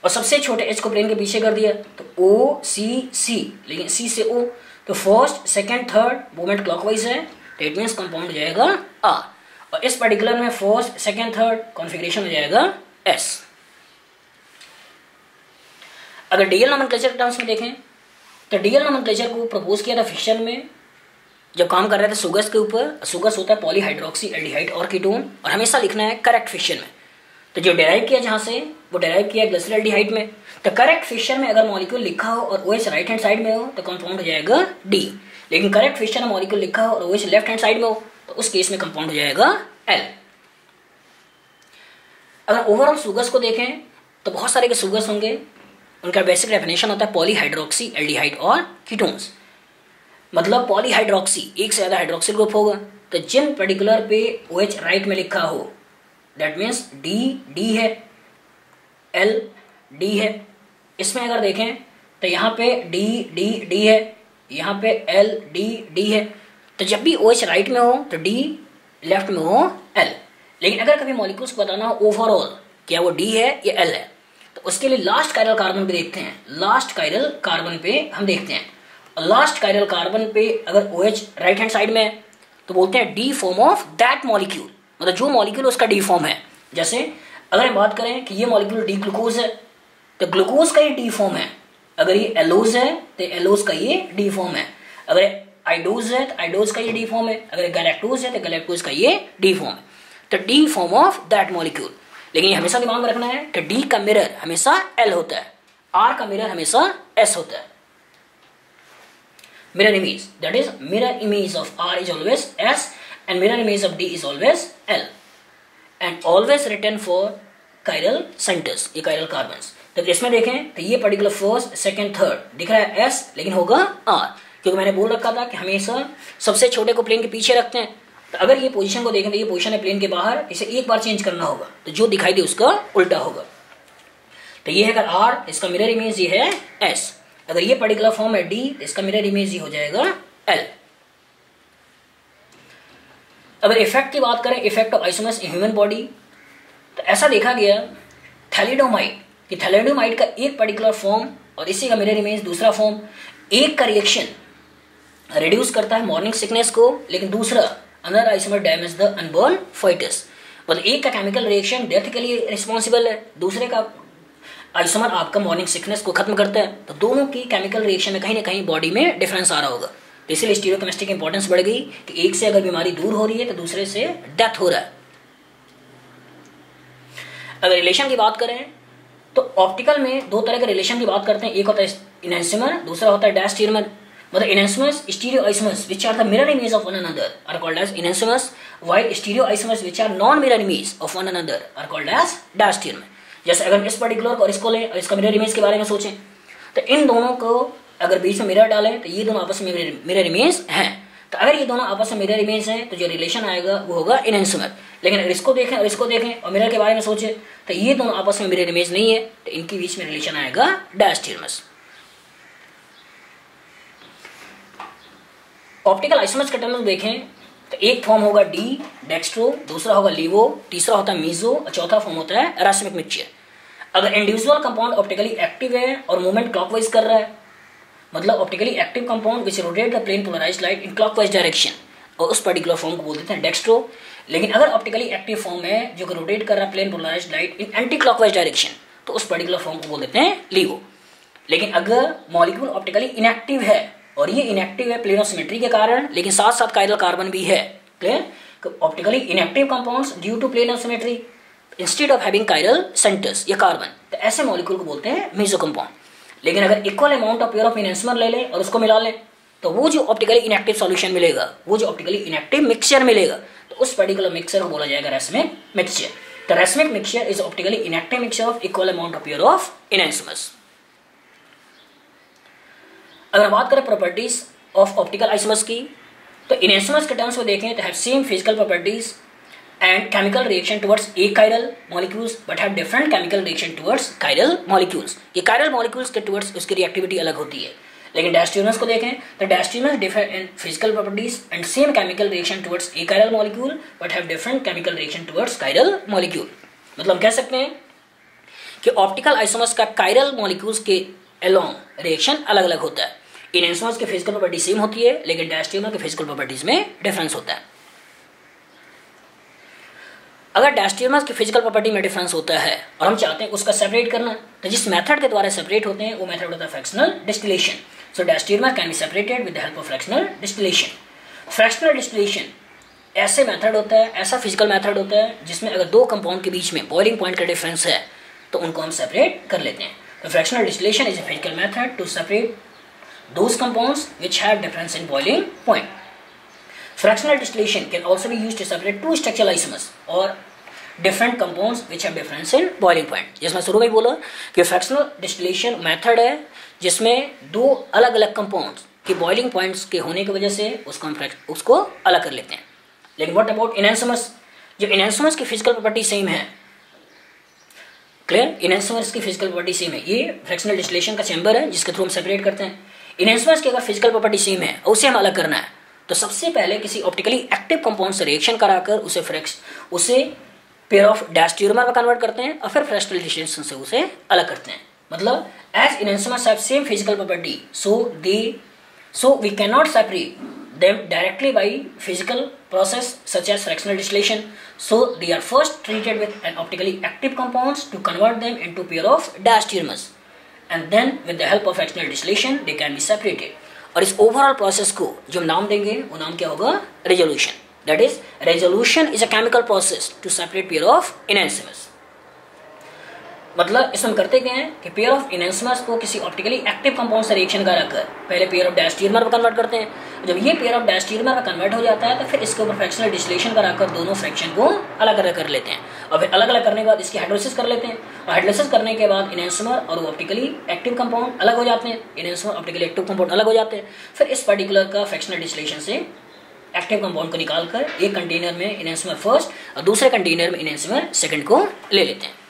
Speaker 1: और सबसे छोटे H को प्लेन के पीछे कर दिया तो OCC, लेकिन C से O, तो first second third movement clockwise है, दैट मीन्स कंपाउंड हो जाएगा R। और इस पर्टिकुलर में फर्स्ट सेकंड थर्ड कॉन्फिगरेशन हो जाएगा S। अगर DL नोमेनक्लेचर के टर्म्स में देखें तो DL नोमेनक्लेचर को प्रपोज किया था फिशर में जब काम कर रहे थे सुगर्स के ऊपर। सुगर्स होता है पॉलीहाइड्रोक्सी एल्डिहाइड और कीटोन, और हमेशा लिखना है करेक्ट फिशर में। तो जो डेराइव किया जहां से वो डेराइव किया ग्लिसरॉल्डिहाइड में। तो करेक्ट फिशर में अगर मॉलिक्यूल लिखा हो और OH राइट हैंड साइड में हो तो कंपाउंड हो जाएगा D। लेकिन करेक्ट फिशर में मॉलिक्यूल लिखा हो और OH लेफ्ट हैंड साइड में हो तो उस केस में कंपाउंड हो जाएगा L। अगर ओवरऑल सुगर्स को देखें तो बहुत सारे के सुगर्स होंगे, उनका बेसिक डेफिनेशन होता है पॉलीहाइड्रोक्सी एल्डिहाइड और कीटोन्स। मतलब पॉलीहाइड्रोक्सी एक से ज्यादा हाइड्रोक्सिल ग्रुप होगा, तो जिन पर्टिकुलर पे OH राइट में लिखा हो दैट मीन्स D है, L D है। इसमें अगर देखें तो यहाँ पे D है, यहाँ पे L D है। तो जब भी OH राइट में हो तो D, लेफ्ट में हो L। लेकिन अगर कभी मॉलिक्यूल्स को बताना हो ओवरऑल क्या वो D है या L है तो उसके लिए लास्ट कायरल कार्बन पे देखते हैं। लास्ट कायरल कार्बन पे हम देखते हैं, और लास्ट कायरल कार्बन पे अगर OH राइट हैंड साइड में है तो बोलते हैं D form of that molecule, मतलब जो मॉलिक्यूल उसका D फॉर्म है। जैसे अगर हम बात करें कि ये मॉलिक्यूल D ग्लूकोज है तो ग्लूकोज का ये D फॉर्म है, अगर ये एलोज है तो एलोज का ये D फॉर्म है, अगर आइडोज है तो आइडोज का ये D फॉर्म है, अगर गैलेक्टोज है तो गैलेक्टोज का ये D फॉर्म है। तो D form of that molecule. लेकिन ये हमेशा दिमाग में रखना है कि D का मिरर हमेशा L होता है, R का मिरर हमेशा S होता है। Mirror image, that is mirror image of R is always S and mirror image of D is always L and always written for chiral centers, ये chiral carbons। तो इसमें देखें तो ये पर्टिकुलर फर्स्ट सेकंड थर्ड दिख रहा है S, लेकिन होगा R, क्योंकि मैंने बोल रखा था कि हमेशा सबसे छोटे को प्लेन के पीछे रखते हैं। तो अगर ये पोजीशन को देखें तो ये पोजीशन है प्लेन के बाहर, इसे एक बार चेंज करना होगा तो जो दिखाई दे उसका उल्टा होगा। तो ये है अगर R, इसका मिरर इमेज ये है S। अगर ये पर्टिकुलर फॉर्म है D तो इसका मिरर इमेज ये हो जाएगा L। अगर इफेक्ट की बात करें, effect of isomers in human body, तो ऐसा देखा गया थैलिडोमाइड कि थैलिडोमाइड का एक पर्टिकुलर फॉर्म और इसी का मिरर इमेज दूसरा फॉर्म, एक का रिएक्शन रिड्यूस करता है मॉर्निंग सिकनेस को, लेकिन दूसरा another isomer damage the unborn foetus. मतलब एक का केमिकल रिएक्शन डेथ के लिए रिस्पॉन्सिबल है, दूसरे का आइसोमर आपका मॉर्निंग सिकनेस को खत्म करता है। तो दोनों की केमिकल रिएक्शन में कहीं ना कहीं बॉडी में डिफरेंस आ रहा होगा। तो इसलिए स्टीरियोकेमिस्ट्री की इंपॉर्टेंस बढ़ गई कि एक से अगर बीमारी दूर हो रही है तो दूसरे से डेथ हो रहा है। अगर रिलेशन की बात करें तो ऑप्टिकल में दो तरह के रिलेशन की बात करते हैं, एक होता है इनहेंसिमर, दूसरा होता है डायस्टीरियमर। मतलब enantiomers stereoisomers which are the mirror image of one another are called as enantiomers, while stereoisomers which are non mirror image of one another are called as diastereomer. जैसे अगर इस पर्टिकुलर और इसको लें और इसका मिरर इमेज के बारे में सोचें तो इन दोनों को अगर बीच में मिरर डालें तो ये दोनों आपस में मिरर इमेज हैं। तो अगर ये दोनों आपस में मिरर इमेज हैं तो जो रिलेशन आएगा वो होगा इनहेंसमर। लेकिन अगर इसको देखें और इसको देखें और मिरर के बारे में सोचें तो ये दोनों आपस में मिरर इमेज नहीं है, तो इनके बीच में रिलेशन आएगा डायस्टीरियमस। ऑप्टिकल आइसोमर्स के टर्म में देखें तो एक फॉर्म होगा डी डेक्स्ट्रो, दूसरा होगा लीवो, तीसरा होता है मीजो और चौथा फॉर्म होता है रैसमिक मिक्सचर। अगर इंडिविजुअल कंपाउंड ऑप्टिकली एक्टिव है और मूवमेंट क्लॉकवाइज कर रहा है, मतलब optically active compound which rotate the plane polarised light in clockwise direction, और उस पर्टिकुलर फॉर्म को बोल देते हैं डेक्स्ट्रो। लेकिन अगर ऑप्टिकली एक्टिव फॉर्म है जो कि रोटेट कर रहा है plane polarised light in anti clockwise direction, तो उस पर्टिकुलर फॉर्म को बोल देते हैं लीवो। लेकिन अगर मॉलिक्यूल ऑप्टिकली इनएक्टिव है और ये इनएक्टिव है प्लेन ऑफ सिमेट्री के कारण, लेकिन साथ साथ कायरल कार्बन भी है, clear, optically inactive compounds due to plane of symmetry instead of having chiral centres या कार्बन, तो ऐसे मॉलिक्यूल को बोलते हैं मेसो कंपाउंड। लेकिन अगर equal amount of pair of enantiomer ले ले और उसको मिला ले तो वो जो ऑप्टिकली इनएक्टिव सॉल्यूशन मिलेगा, वो जो ऑप्टिकली इनएक्टिव मिक्सचर मिलेगा, तो उस पर्टिकुलर मिक्सचर को बोला जाएगा रैसमिक मिक्सचर। तो racemic mixture is optically inactive mixture of equal amount of pair of enantiomers. अगर बात करें प्रॉपर्टीज ऑफ ऑप्टिकल आइसोमर्स की, तो इनहेंसमर्स के टर्म्स में देखें तो have same physical properties and chemical reaction towards achiral molecules but have different chemical reaction towards chiral molecules। ये chiral molecules के towards उसकी reactivity अलग होती है। लेकिन डायस्टीरियमस को देखें तो डायस्टीरियमस differ in physical properties and same chemical reaction towards achiral molecule but have different chemical reaction towards chiral molecule। मतलब हम कह सकते हैं कि ऑप्टिकल आइसोमर्स का chiral molecules के along reaction अलग अलग होता है। इनहेंसमर्स की फिजिकल प्रॉपर्टी सेम होती है लेकिन डायस्टीरियमस की फिजिकल प्रॉपर्टीज में डिफरेंस होता है। अगर डायस्टीरियमस की फिजिकल प्रॉपर्टी में डिफरेंस होता है और हम चाहते हैं उसका सेपरेट करना, तो जिस मेथड के द्वारा सेपरेट होते हैं वो मेथड होता है fractional distillation. So diastereomers can be separated with the help of fractional distillation. Fractional distillation ऐसे मेथड होता है, ऐसा फिजिकल मेथड होता है जिसमें अगर दो कंपाउंड के बीच में बॉइलिंग पॉइंट का डिफरेंस है तो उनको हम सेपरेट कर लेते हैं। तो fractional distillation is a physical method to separate those compounds which have difference in boiling point. Fractional distillation can also be used to separate two structural isomers or different compounds which have difference in boiling point। जिसमें शुरू में बोला कि fractional distillation method है जिसमें दो अलग अलग compounds के boiling points के होने की वजह से उसको अलग कर लेते हैं। लेकिन what about enantiomers? जो enantiomers की physical property same है, क्लियर, enantiomers की physical property same है, ये fractional distillation का चैम्बर है जिसके थ्रू हम सेपरेट करते हैं। enantiomers की अगर physical property same है और उसे हम अलग करना है तो सबसे पहले किसी ऑप्टिकली एक्टिव कंपाउंड से रिएक्शन कराकर उसे पेयर ऑफ डायस्टीरियमर में कन्वर्ट करते हैं और फिर फ्रैक्शनल डिस्टिलेशन से उसे अलग करते हैं। मतलब as enantiomers have same physical property so we can not separate them directly by physical process such as fractional distillation, so they are first treated with an optically active compounds to convert them into pair of diastereomers and then with the help of fractional distillation they can be separated. और इस overall process को जो हम नाम देंगे वो नाम क्या होगा, resolution. That is resolution is a chemical process to separate pair of enantiomers. मतलब इसमें हम करते क्या है कि पेयर ऑफ इनहेंसमर्स को किसी ऑप्टिकली एक्टिव कंपाउंड से रिएक्शन कराकर पहले पेयर ऑफ डायस्टीरियमर में कन्वर्ट करते हैं। जब ये पेयर ऑफ डायस्टीरियमर में कन्वर्ट हो जाता है तो फिर इसके ऊपर फ्रैक्शनल डिस्टिलेशन कराकर दोनों फ्रैक्शन को अलग अलग कर लेते हैं और फिर अलग अलग करने के बाद इसकी हाइड्रोलिसिस कर लेते हैं और हाइड्रोलिसिस करने के बाद इनहेंसमर और वो ऑप्टिकली एक्टिव कंपाउंड अलग हो जाते हैं, इनहेंसमर ऑप्टिकली एक्टिव कंपाउंड अलग हो जाते हैं। फिर इस पर्टिकुलर का फ्रैक्शनल डिस्टिलेशन से एक्टिव कंपाउंड को निकालकर एक कंटेनर में इनहेंसमर फर्स्ट और दूसरे कंटेनर में इनहेंसमर सेकंड को ले लेते हैं।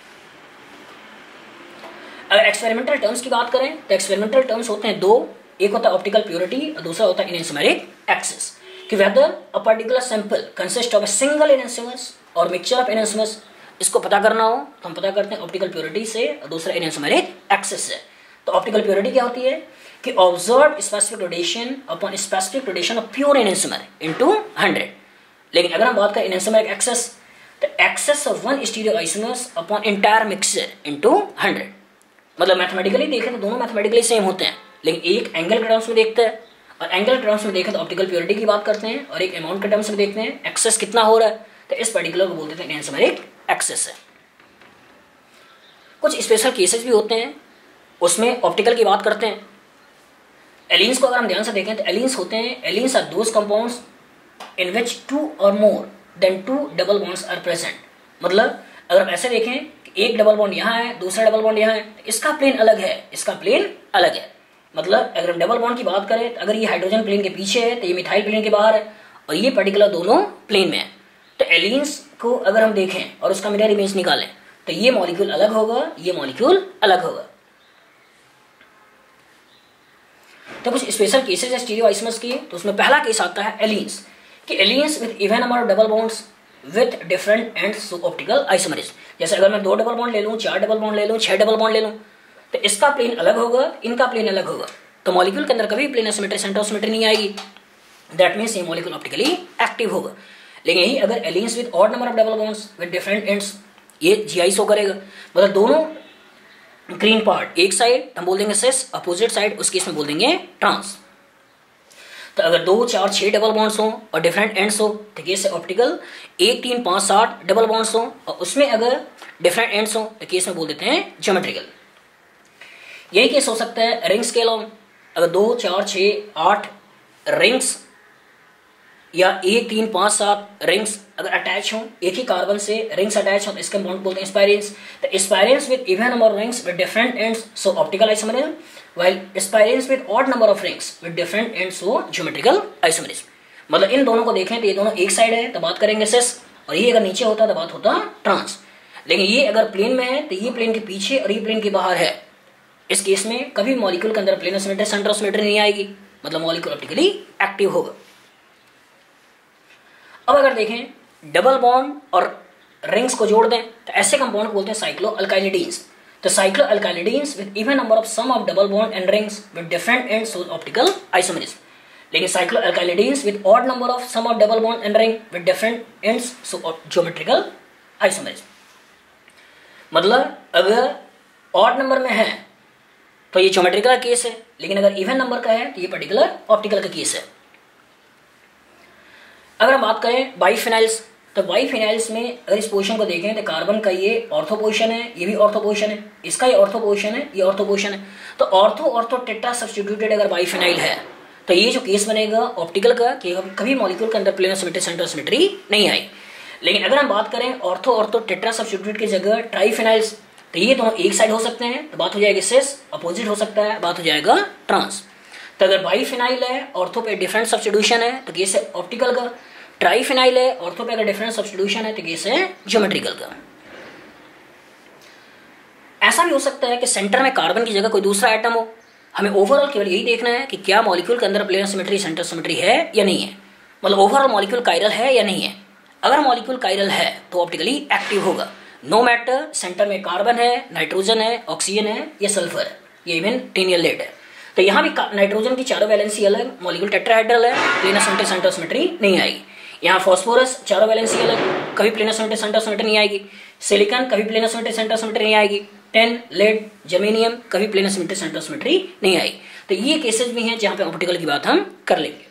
Speaker 1: अगर एक्सपेरिमेंटल टर्म्स की बात करें तो एक्सपेरिमेंटल टर्म्स होते हैं दो, एक होता है ऑप्टिकल प्योरिटी और दूसरा होता है इनहेंसमेरिक एक्सेस, कि whether a particular sample consist of a single enantiomers और मिक्सचर ऑफ इनहेंसमर्स। इसको पता करना हो तो हम पता करते हैं ऑप्टिकल प्योरिटी से और दूसरा इनहेंसमेरिक एक्सेस से। तो ऑप्टिकल प्योरिटी क्या होती है कि observe specific rotation upon specific rotation of pure enantiomer into 100। लेकिन अगर हम बात करें इनहेंसमेरिक एक्सेस तो excess of one stereo isomers upon entire mixture into 100। मतलब मैथमेटिकली देखें तो दोनों मैथमेटिकली सेम होते हैं लेकिन एक एंगल के टर्म्स में देखते हैं और एंगल के टर्म्स में देखें तो ऑप्टिकल प्योरिटी की बात करते हैं और एक अमाउंट के टर्म्स में देखते हैं एक्सेस कितना हो रहा है, तो इस पर्टिकुलर को बोलते हैं इनहेंसमेरिक एक्सेस है। कुछ स्पेशल केसेस भी होते हैं उसमें ऑप्टिकल की बात करते हैं। एलीन्स को अगर हम ध्यान से देखें तो एलीन्स होते हैं, allenes are those compounds in which 2 और more than 2 double bonds are present. मतलब अगर हम ऐसे देखें एक डबल बॉन्ड यहाँ है दूसरा डबल बॉन्ड यहाँ है, इसका प्लेन अलग है इसका प्लेन अलग है, मतलब अगर हम डबल बॉन्ड की बात करें तो अगर ये हाइड्रोजन प्लेन के पीछे है तो ये मिथाइल प्लेन के बाहर है और ये पर्टिकुलर दोनों प्लेन में है। तो एलिन्स को अगर हम देखें और उसका मिरर इमेज निकालें तो ये मॉलिक्यूल अलग होगा, ये मॉलिक्यूल अलग होगा। तो कुछ स्पेशल केसेस है स्टीरियोआइसमस के, तो उसमें पहला केस आता है एलिन्स कि allenes with even number of double bonds with different ends so optical isomerism. जैसे अगर मैं 2 डबल बॉन्ड ले लूँ, 4 डबल बॉन्ड ले लूँ, 6 डबल बॉन्ड ले लूँ, तो इसका प्लेन अलग होगा, इनका प्लेन अलग होगा, तो मॉलिक्यूल के अंदर कभी plane symmetry centre of symmetry नहीं आएगी। दैट मीन्स ये मॉलिक्यूल ऑप्टिकली एक्टिव होगा। लेकिन यही अगर allenes with odd number of double bonds with different ends, ये जीआई शो करेगा, मतलब दोनों ग्रीन पार्ट एक साइड हम बोल देंगे सिस, अपोजिट साइड उस केस में बोल देंगे ट्रांस। तो अगर 2, 4, 6 डबल बॉन्ड्स हो और डिफरेंट एंड्स हो तो केस है ऑप्टिकल। 1, 3, 5, 7 डबल बॉन्ड्स हो और उसमें अगर डिफरेंट एंड्स हो तो केस में बोल देते हैं ज्योमेट्रिकल। यही केस हो सकता है रिंग्स के अलावा, अगर 2, 4, 6, 8 रिंग्स या 1, 3, 5, 7 रिंग्स अगर अटैच हो, एक ही कार्बन से रिंग्स अटैच हो तो इसके बॉन्ड बोलते हैं स्पाइरेंस। तो spiranes with even number of rings with different ends so optical isomerism, while spiranes with odd number of rings with different ends so geometrical isomerism. मतलब इन दोनों को देखें तो ये दोनों एक साइड है तो बात करेंगे सिस, और ये अगर नीचे होता तो बात होता ट्रांस। लेकिन ये अगर प्लेन में है तो ये प्लेन के पीछे और ये प्लेन के बाहर है, इस केस में कभी मॉलिक्यूल के अंदर plane symmetry centre of symmetry नहीं आएगी, मतलब मॉलिक्यूल ऑप्टिकली एक्टिव होगा। अब अगर देखें डबल बॉन्ड और रिंग्स को जोड़ दें तो ऐसे कंपाउंड बोलते हैं साइक्लो अल्काइलिडीन्स। तो cyclo alkylidenes with even number of sum of double bond and rings with different ends so optical isomerism. लेकिन cyclo alkylidenes with odd number of sum of double bond and ring with different ends so geometrical isomerism. मतलब अगर odd number में है तो ये geometrical का case है, लेकिन अगर इवन नंबर का है तो ये पर्टिकुलर ऑप्टिकल का केस है। अगर हम बात करें बाइफिनाइल्स, तो बाइफिनाइल्स में अगर इस पोजीशन को देखें तो कार्बन का ये ऑर्थो पोजीशन है, ये भी ऑर्थो पोजीशन है, इसका ये ऑर्थो पोजीशन है, ये ऑर्थो पोजीशन है। तो ऑर्थो ऑर्थो टेट्रा सब्स्टिट्यूटेड अगर बाइफिनाइल है तो ये जो केस बनेगा ऑप्टिकल का कि कभी मॉलिक्यूल के अंदर प्लेन सिमेट्री सेंटर सिमेट्री नहीं आई। लेकिन अगर हम बात करें ऑर्थो ऑर्थो टेट्रा सब्स्टिट्यूट की जगह ट्राइफिनाइल्स, तो ये दोनों एक साइड हो सकते हैं तो बात हो जाएगी सिस, अपोजिट हो सकता है बात हो जाएगा ट्रांस। तो अगर बाइफिनाइल है ऑर्थो पे डिफरेंट सब्स्टिट्यूशन है तो केस है ऑप्टिकल का, ट्राइफिनाइल है ऑर्थो पे अगर डिफरेंट सब्स्टिट्यूशन है तो केस है ज्योमेट्रिकल का। ऐसा भी हो सकता है कि सेंटर में कार्बन की जगह कोई दूसरा एटम हो, हमें ओवरऑल केवल यही देखना है कि क्या मॉलिक्यूल के अंदर प्लेन सिमेट्री सेंटर सिमेट्री है या नहीं है, मतलब ओवरऑल मॉलिक्यूल कायरल है या नहीं है। अगर मॉलिक्यूल कायरल है तो ऑप्टिकली एक्टिव होगा, नो मैटर सेंटर में कार्बन है, नाइट्रोजन है, ऑक्सीजन है या सल्फर है, ये इवन टिनियल लेड है। तो यहाँ भी नाइट्रोजन की चारों वैलेंसी अलग, मॉलिक्यूल टेट्राहेड्रल है, प्लेन सिमेट्री सेंटर सिमेट्री नहीं आएगी। यहाँ फॉस्फोरस चारों वैलेंसी अलग, कभी प्लेन सिमेट्री सेंटर सिमेट्री नहीं आएगी। सिलिकॉन कभी प्लेन सिमेट्री सेंटर सिमेट्री नहीं आएगी। टेन, लेड, जर्मेनियम कभी प्लेन सिमेट्री सेंटर सिमेट्री नहीं आएगी। तो ये केसेस भी हैं जहाँ पे ऑप्टिकल की बात हम कर लेंगे।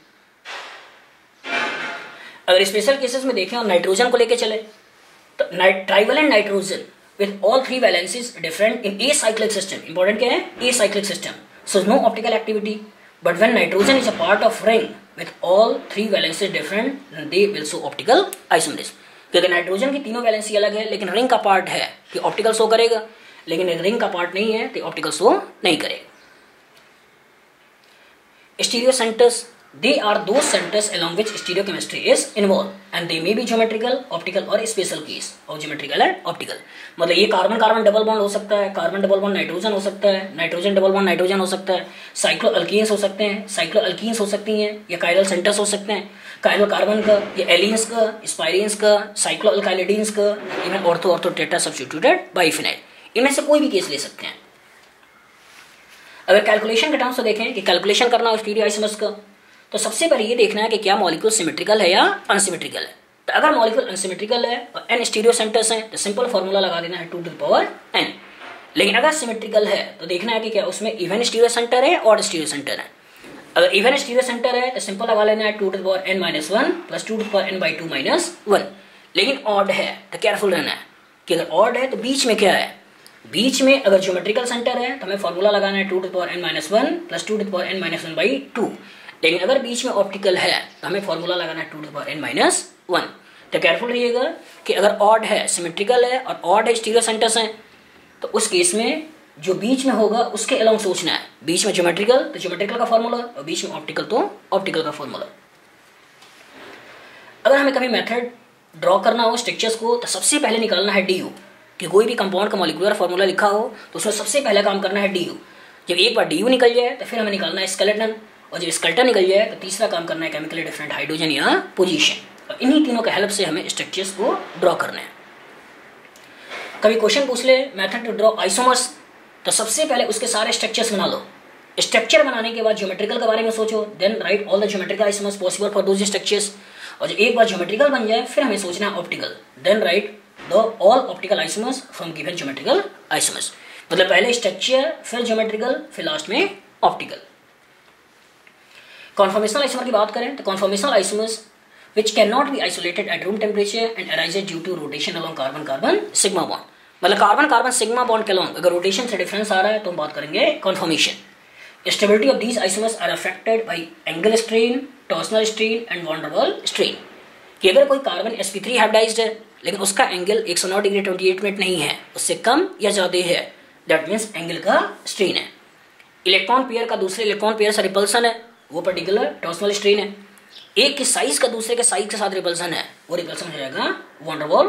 Speaker 1: अगर स्पेशल केसेस में देखें और नाइट्रोजन को लेके चले तो trivalent nitrogen with all 3 valencies different in acyclic system. Important क्या है? Acyclic system, so no optical activity, but when nitrogen is a part of ring with all 3 valencies different, they will show optical isomerism। क्योंकि nitrogen की तीनों valency अलग है लेकिन ring का part है कि ऑप्टिकल शो करेगा, लेकिन रिंग का पार्ट नहीं है तो ऑप्टिकल शो नहीं करेगा। Stereo centres, they are those centers along which stereochemistry is involved and they may be geometrical, optical और special case of geometrical and optical। मतलब ये कार्बन कार्बन डबल बॉन्ड हो सकता है, कार्बन डबल बॉन्ड नाइट्रोजन हो सकता है, nitrogen double bond nitrogen हो सकता है, साइक्लो अल्कीन्स हो सकते हैं, साइक्लो अल्कीन्स हो सकती हैं, या कायरल सेंटर्स हो सकते हैं, कायरल कार्बन का या एलिन्स का, स्पाइरेंस का, साइक्लो अल्काइलिडीन्स का, even ortho ortho tetra substituted biphenyl, इनमें से कोई भी केस ले सकते हैं। अगर कैलकुलेशन के टर्म्स से देखें कि कैलकुलेशन करना हो स्टीरियोआइसमस का, तो सबसे पहले ये देखना है कि क्या मॉलिक्यूल सिमेट्रिकल है या अनसिमेट्रिकल है। तो अगर मॉलिक्यूल अनसिमेट्रिकल है और n स्टीरियो सेंटर्स हैं तो सिंपल फार्मूला लगा देना है 2 to the power n। लेकिन अगर सिमेट्रिकल है तो देखना है कि क्या उसमें इवन स्टीरियो सेंटर है और स्टीरियो सेंटर है। अगर इवन स्टीरियो सेंटर है तो सिंपल लगा लेना है 2 to the power n minus 1 plus 2 to the power n by 2 minus 1। लेकिन ऑड है तो केयरफुल रहना है कि अगर ऑड है तो बीच में क्या है, बीच में अगर ज्योमेट्रिकल सेंटर है तो हमें फार्मूला लगाना है 2 to the power n minus 1 plus 2 to the power n minus 1 by 2। लेकिन अगर बीच में ऑप्टिकल है तो हमें फार्मूला लगाना है 2 to the power n minus 1। तो केयरफुल रहिएगा कि अगर ऑड है सिमेट्रिकल है और ऑड है स्टीरियो सेंटर्स हैं तो उस केस में जो बीच में होगा उसके अलोंग सोचना है। बीच में ज्योमेट्रिकल तो ज्योमेट्रिकल का फॉर्मूला, और बीच में ऑप्टिकल तो ऑप्टिकल का फॉर्मूला। अगर हमें कभी मेथड ड्रॉ करना हो स्ट्रक्चर्स को, तो सबसे पहले निकालना है डी यू, कि कोई भी कंपाउंड का मॉलिक्यूलर फार्मूला लिखा हो तो उसमें सबसे पहले काम करना है डी यू। जब एक बार डी यू निकल जाए तो फिर हमें निकालना है स्केलेटन, और जब स्केलेटन निकल जाए तो तीसरा काम करना है केमिकली डिफरेंट हाइड्रोजन या पोजीशन। और इन्हीं तीनों के हेल्प से हमें स्ट्रक्चर्स को ड्रॉ करना है। कभी क्वेश्चन पूछ ले मेथड टू ड्रॉ आइसोमर्स, तो सबसे पहले उसके सारे स्ट्रक्चर्स बना लो। स्ट्रक्चर बनाने के बाद ज्योमेट्रिकल के बारे में सोचो, then write all the geometrical isomers possible for those structures. और जब एक बार ज्योमेट्रिकल बन जाए फिर हमें सोचना है optical, then write the all optical isomers from given geometrical isomers. मतलब पहले स्ट्रक्चर, फिर ज्योमेट्रिकल, फिर लास्ट में ऑप्टिकल। कॉन्फॉर्मेशनल आइसोमर की बात करें तो conformational isomers which cannot be isolated at room temperature and arises due to rotation along carbon-carbon sigma bond। मतलब कार्बन कार्बन सिग्मा बॉन्ड के अलॉन्ग अगर रोटेशन से डिफरेंस आ रहा है तो हम बात करेंगे conformation. Stability of these isomers are affected by angle strain, torsional strain and van der Waals strain. कि अगर कोई कार्बन sp3 हाइब्रिडाइज्ड है लेकिन उसका एंगल 109 डिग्री 28 मिनट नहीं है, उससे कम या ज्यादा है, दैट मीन्स एंगल का स्ट्रेन है। इलेक्ट्रॉन पेयर का दूसरे इलेक्ट्रॉन पेयर से रिपल्सन है, वो पर्टिकुलर टॉर्सनल स्ट्रेन है। एक के साइज का दूसरे के साइज के साथ रिपल्सन है, वो रिपल्सन हो जाएगा वॉन डेर वाल।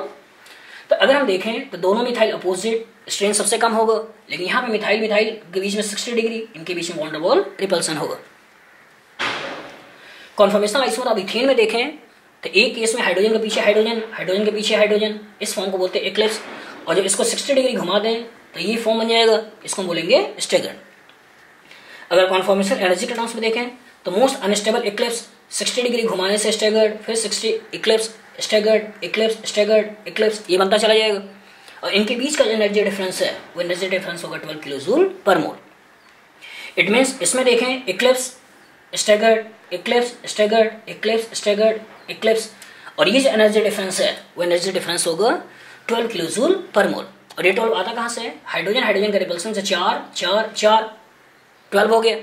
Speaker 1: तो अगर हम देखें तो दोनों मिथाइल अपोजिट, स्ट्रेन सबसे कम होगा, लेकिन यहाँ पे मिथाइल मिथाइल के बीच में 60 डिग्री, इनके बीच में वॉन डेर वाल रिपल्सन होगा। कॉन्फॉर्मेशनल आइसोमर अब इथेन में देखें तो एक केस में हाइड्रोजन के पीछे हाइड्रोजन, हाइड्रोजन के पीछे हाइड्रोजन, इस फॉर्म को बोलते हैं एक्लिप्स। और जब इसको 60 डिग्री घुमा दें तो ये फॉर्म बन जाएगा, इसको हम बोलेंगे स्टैगर्ड। अगर कॉन्फॉर्मेशनल एनर्जी के टर्म्स में देखें तो मोस्ट अनस्टेबल एक्लिप्स 60 डिग्री घुमाने से स्टैगर्ड, फिर 60 Eclipse staggered, Eclipse staggered Eclipse, ये बनता चला जाएगा। और इनके बीच का जो एनर्जी डिफरेंस है वो एनर्जी डिफरेंस होगा 12 किलो जूल पर मोल। इट मीन्स इसमें देखें Eclipse staggered, Eclipse staggered, Eclipse staggered Eclipse, और ये जो एनर्जी डिफरेंस है वो एनर्जी डिफरेंस होगा 12 किलो जूल पर मोल। और ये 12 आता कहाँ से? हाइड्रोजन हाइड्रोजन का रिपल्सन से 4 4 4 12 हो गया।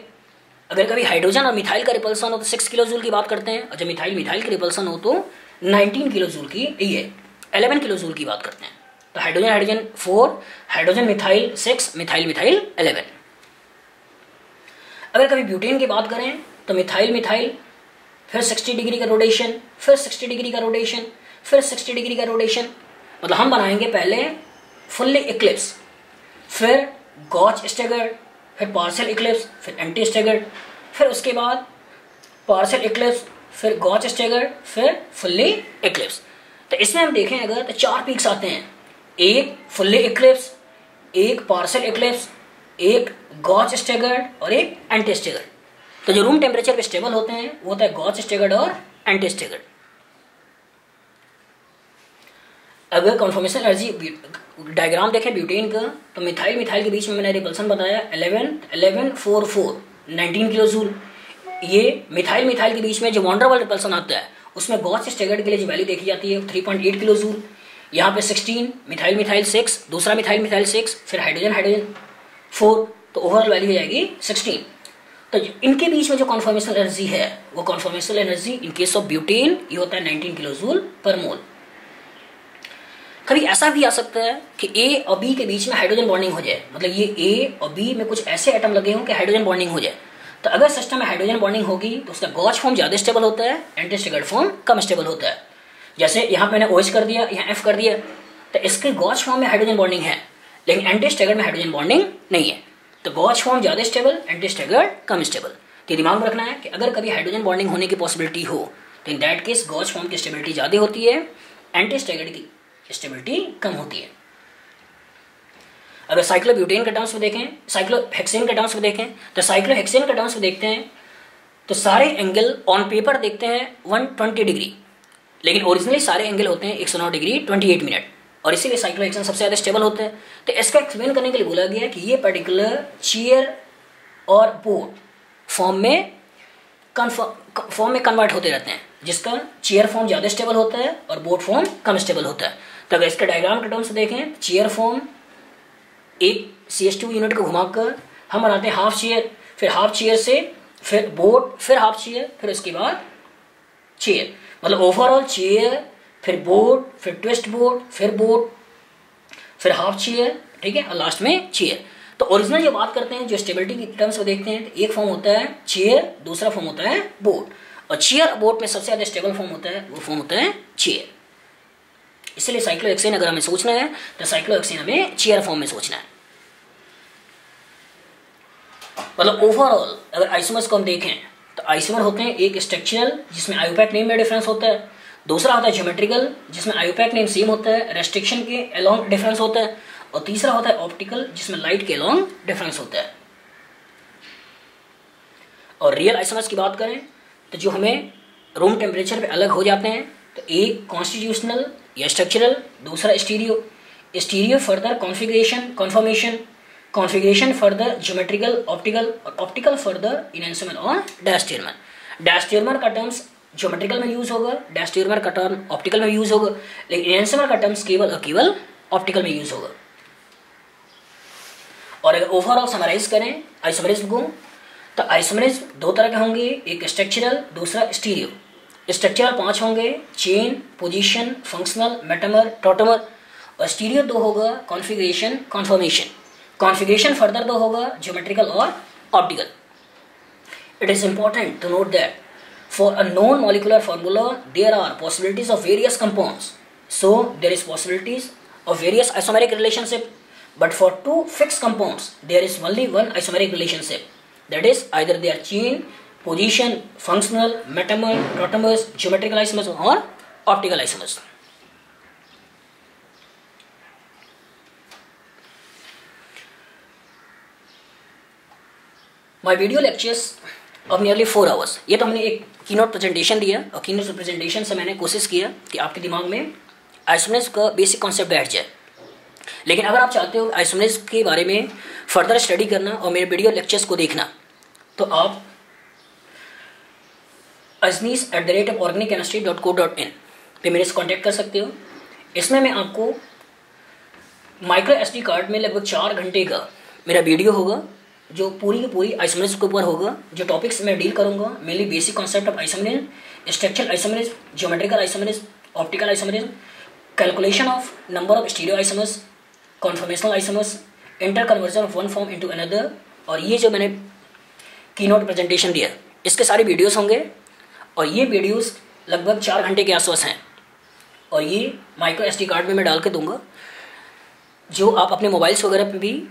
Speaker 1: अगर कभी हाइड्रोजन और मिथाइल का रिपल्सन हो तो 6 किलो जूल की बात करते हैं, और जब मिथाइल मिथाइल का रिपल्सन हो तो 19 किलो जूल की, ये 11 किलो जूल की बात करते हैं। तो hydrogen hydrogen 4, hydrogen methyl 6, methyl methyl 11। अगर कभी ब्यूटेन की बात करें तो मिथाइल मिथाइल, फिर 60 डिग्री का रोटेशन, फिर 60 डिग्री का रोटेशन, फिर 60 डिग्री का रोटेशन। मतलब हम बनाएंगे पहले फुल्ली इक्लिप्स, फिर गॉच स्टैगर्ड, फिर पार्शियल इक्लिप्स, फिर एंटी स्टैगर्ड, फिर उसके बाद पार्शियल इक्लिप्स, फिर गॉच स्टैगर्ड, फिर फुल्ली इक्लिप्स। तो इसमें हम देखें अगर तो 4 पीक्स आते हैं, एक फुल्ली इक्लिप्स, एक पार्शियल इक्लिप्स, एक गॉच स्टैगर्ड और एक एंटी स्टैगर्ड। तो जो रूम टेम्परेचर पे स्टेबल होते हैं वो होता है गॉच स्टैगर्ड और एंटी स्टैगर्ड। अगर कॉन्फॉर्मेशन एनर्जी डायग्राम देखें ब्यूटेन का तो मिथाइल मिथाइल के बीच में मैंने रिपल्सन बताया 11 11 4 4 19 किलो जूल। ये मिथाइल मिथाइल के बीच में जो वॉन डेर वाल रिपल्सन आता है उसमें गॉच स्टैगर्ड के लिए जो वैल्यू देखी जाती है 3.8 किलो जूल। यहाँ पे 16, मिथाइल मिथाइल 6, दूसरा मिथाइल मिथाइल 6, फिर हाइड्रोजन हाइड्रोजन 4, तो ओवरऑल वैल्यू हो जाएगी 16। तो इनके बीच में जो कॉन्फॉर्मेशनल एनर्जी है वो conformational energy in case of butane ये होता है 19 किलो जूल पर मोल। कभी ऐसा भी आ सकता है कि ए और बी के बीच में हाइड्रोजन बॉन्डिंग हो जाए, मतलब ये ए और बी में कुछ ऐसे एटम लगे हों कि हाइड्रोजन बॉन्डिंग हो जाए। तो अगर सिस्टम में हाइड्रोजन बॉन्डिंग होगी तो उसका गॉच फॉर्म ज्यादा स्टेबल होता है, एंटी स्टैगर्ड फॉर्म कम स्टेबल होता है। जैसे यहाँ पे मैंने OH कर दिया, यहाँ F कर दिया, तो इसके गॉच फॉर्म में हाइड्रोजन बॉन्डिंग है लेकिन एंटी स्टैगर्ड में हाइड्रोजन बॉन्डिंग नहीं है। तो गॉच फॉर्म ज्यादा स्टेबल, एंटी स्टैगर्ड कम स्टेबल। तो दिमाग में रखना है कि अगर कभी हाइड्रोजन बॉन्डिंग होने की पॉसिबिलिटी हो तो इन दैट केस गॉच फॉर्म की स्टेबिलिटी ज्यादा होती है, एंटी स्टैगर्ड की स्टेबिलिटी कम होती है। अगर साइक्लोब्यूटेन के टर्म्स में देखें, साइक्लोहेक्सेन के टर्म्स में देखें, तो साइक्लोहेक्सेन के टर्म्स में देखते हैं तो सारे एंगल ऑन पेपर देखते हैं 120 डिग्री, लेकिन ओरिजिनली सारे एंगल होते हैं 109 डिग्री 28 मिनट, और इसीलिए साइक्लोहेक्सेन सबसे ज़्यादा स्टेबल होते हैं। तो इसका एक्सप्लेन करने के लिए बोला गया कि ये पर्टिकुलर चेयर और बोर्ड फॉर्म में कन्वर्ट होते रहते हैं, जिसका चेयर फॉर्म ज़्यादा स्टेबल होता है और बोर्ड फॉर्म कम स्टेबल होता है। तो अगर इसके डायग्राम के टर्म से देखें, चेयर फॉर्म एक CH2 यूनिट को घुमाकर हम बनाते हैं हाफ चेयर, फिर हाफ चेयर से फिर बोर्ड, फिर हाफ चेयर, फिर उसके बाद चेयर, मतलब ओवरऑल चेयर, फिर बोर्ड, फिर ट्विस्ट बोर्ड, फिर बोर्ड, फिर हाफ चेयर, ठीक है, और लास्ट में चेयर। तो तो ओरिजिनल जब बात करते हैं, जो स्टेबिलिटी की टर्म्स में देखते हैं, तो एक फॉर्म होता है चेयर, दूसरा फॉर्म होता है बोट, और चेयर बोट में सबसे ज्यादा स्टेबल फॉर्म होता है, वो फॉर्म होता है चेयर। इसलिए साइक्लोहेक्सेन अगर हमें सोचना है तो साइक्लोहेक्सेन हमें चेयर फॉर्म में सोचना है। मतलब ओवरऑल अगर आइसोमर्स को हम देखें तो आइसोमर होते हैं एक स्ट्रक्चरल जिसमें आयोपैक नेम में डिफरेंस होता है, दूसरा होता है ज्योमेट्रिकल जिसमें आयोपैक नेम सेम होता है, रेस्ट्रिक्शन के अलोंग डिफरेंस होता है, और तीसरा होता है ऑप्टिकल जिसमें लाइट के अलोंग डिफरेंस होता है। और रियल आइसोमर्स की बात करें तो जो हमें रूम टेम्परेचर पे अलग हो जाते हैं, तो एक कॉन्स्टिट्यूशनल या स्ट्रक्चरल, दूसरा stereo, stereo further configuration conformation, configuration further geometrical optical, और ऑप्टिकल फर्दर इनहेंसमेंट और डायस्टेरमर। डायस्टेरमर का टर्म्स ज्योमेट्रिकल में यूज होगा, डायस्टेरमर का टर्म ऑप्टिकल में यूज होगा, लेकिन इनहेंसमेंट का टर्म्स केवल और केवल ऑप्टिकल में यूज होगा। और अगर ओवरऑल समराइज करें आइसोमरिज्म को, तो आइसोमरिज्म दो तरह के होंगे, एक स्ट्रक्चरल, दूसरा स्टीरियो। स्ट्रक्चरल 5 होंगे, chain, position, functional, metamer, tautomer, और स्टीरियो 2 होगा, कॉन्फिगरेशन, कॉन्फॉर्मेशन। कॉन्फिगरेशन फर्दर 2 होगा, ज्योमेट्रिकल और optical. It is important to note that for a non molecular formula there are possibilities of various compounds, so there is possibilities of various isomeric relationship, but for two fixed compounds there is only one isomeric relationship, that is either they are chain, position, functional, metamer, tautomers, geometrical isomers or optical isomers. My video lectures of nearly 4 hours, ये तो हमने एक keynote presentation दिया, और keynote presentation से मैंने कोशिश किया कि आपके दिमाग में आइसोमर्स का बेसिक कॉन्सेप्ट बैठ जाए। लेकिन अगर आप चाहते हो आइसोमर्स के बारे में फर्दर स्टडी करना और मेरे वीडियो लेक्चर्स को देखना, तो आप ajnis@organiccchemistry.co.in पे मेरे से कॉन्टैक्ट कर सकते हो। इसमें मैं आपको माइक्रो SD कार्ड में लगभग 4 घंटे का मेरा वीडियो होगा, जो पूरी की पूरी आइसोमर्स के ऊपर होगा। जो टॉपिक्स मैं डील करूंगा, mainly basic concept of isomerism, structural isomerism, geometrical isomerism, optical isomerism, calculation of number of stereo isomers, conformational isomers, inter conversion of one form into another, और ये जो मैंने कीनोट प्रेजेंटेशन दिया, इसके सारे वीडियोस होंगे, और ये वीडियोस लगभग 4 घंटे के आसपास हैं, और ये माइक्रो SD कार्ड में मैं डाल के दूंगा, जो आप अपने मोबाइल्स वगैरह पे भी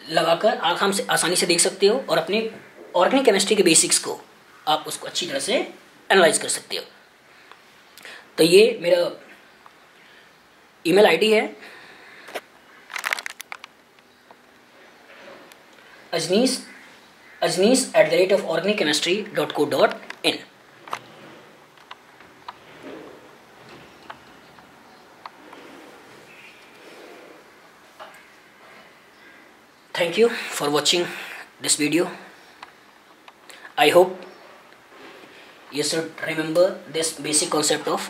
Speaker 1: लगाकर आसानी से देख सकते हो, और अपने ऑर्गेनिक केमिस्ट्री के बेसिक्स को आप उसको अच्छी तरह से एनालाइज कर सकते हो। तो ये मेरा ईमेल ID है ajnis@organiccchemistry.co.in। Thank you for watching this video. I hope you should remember this basic concept of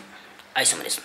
Speaker 1: isomerism.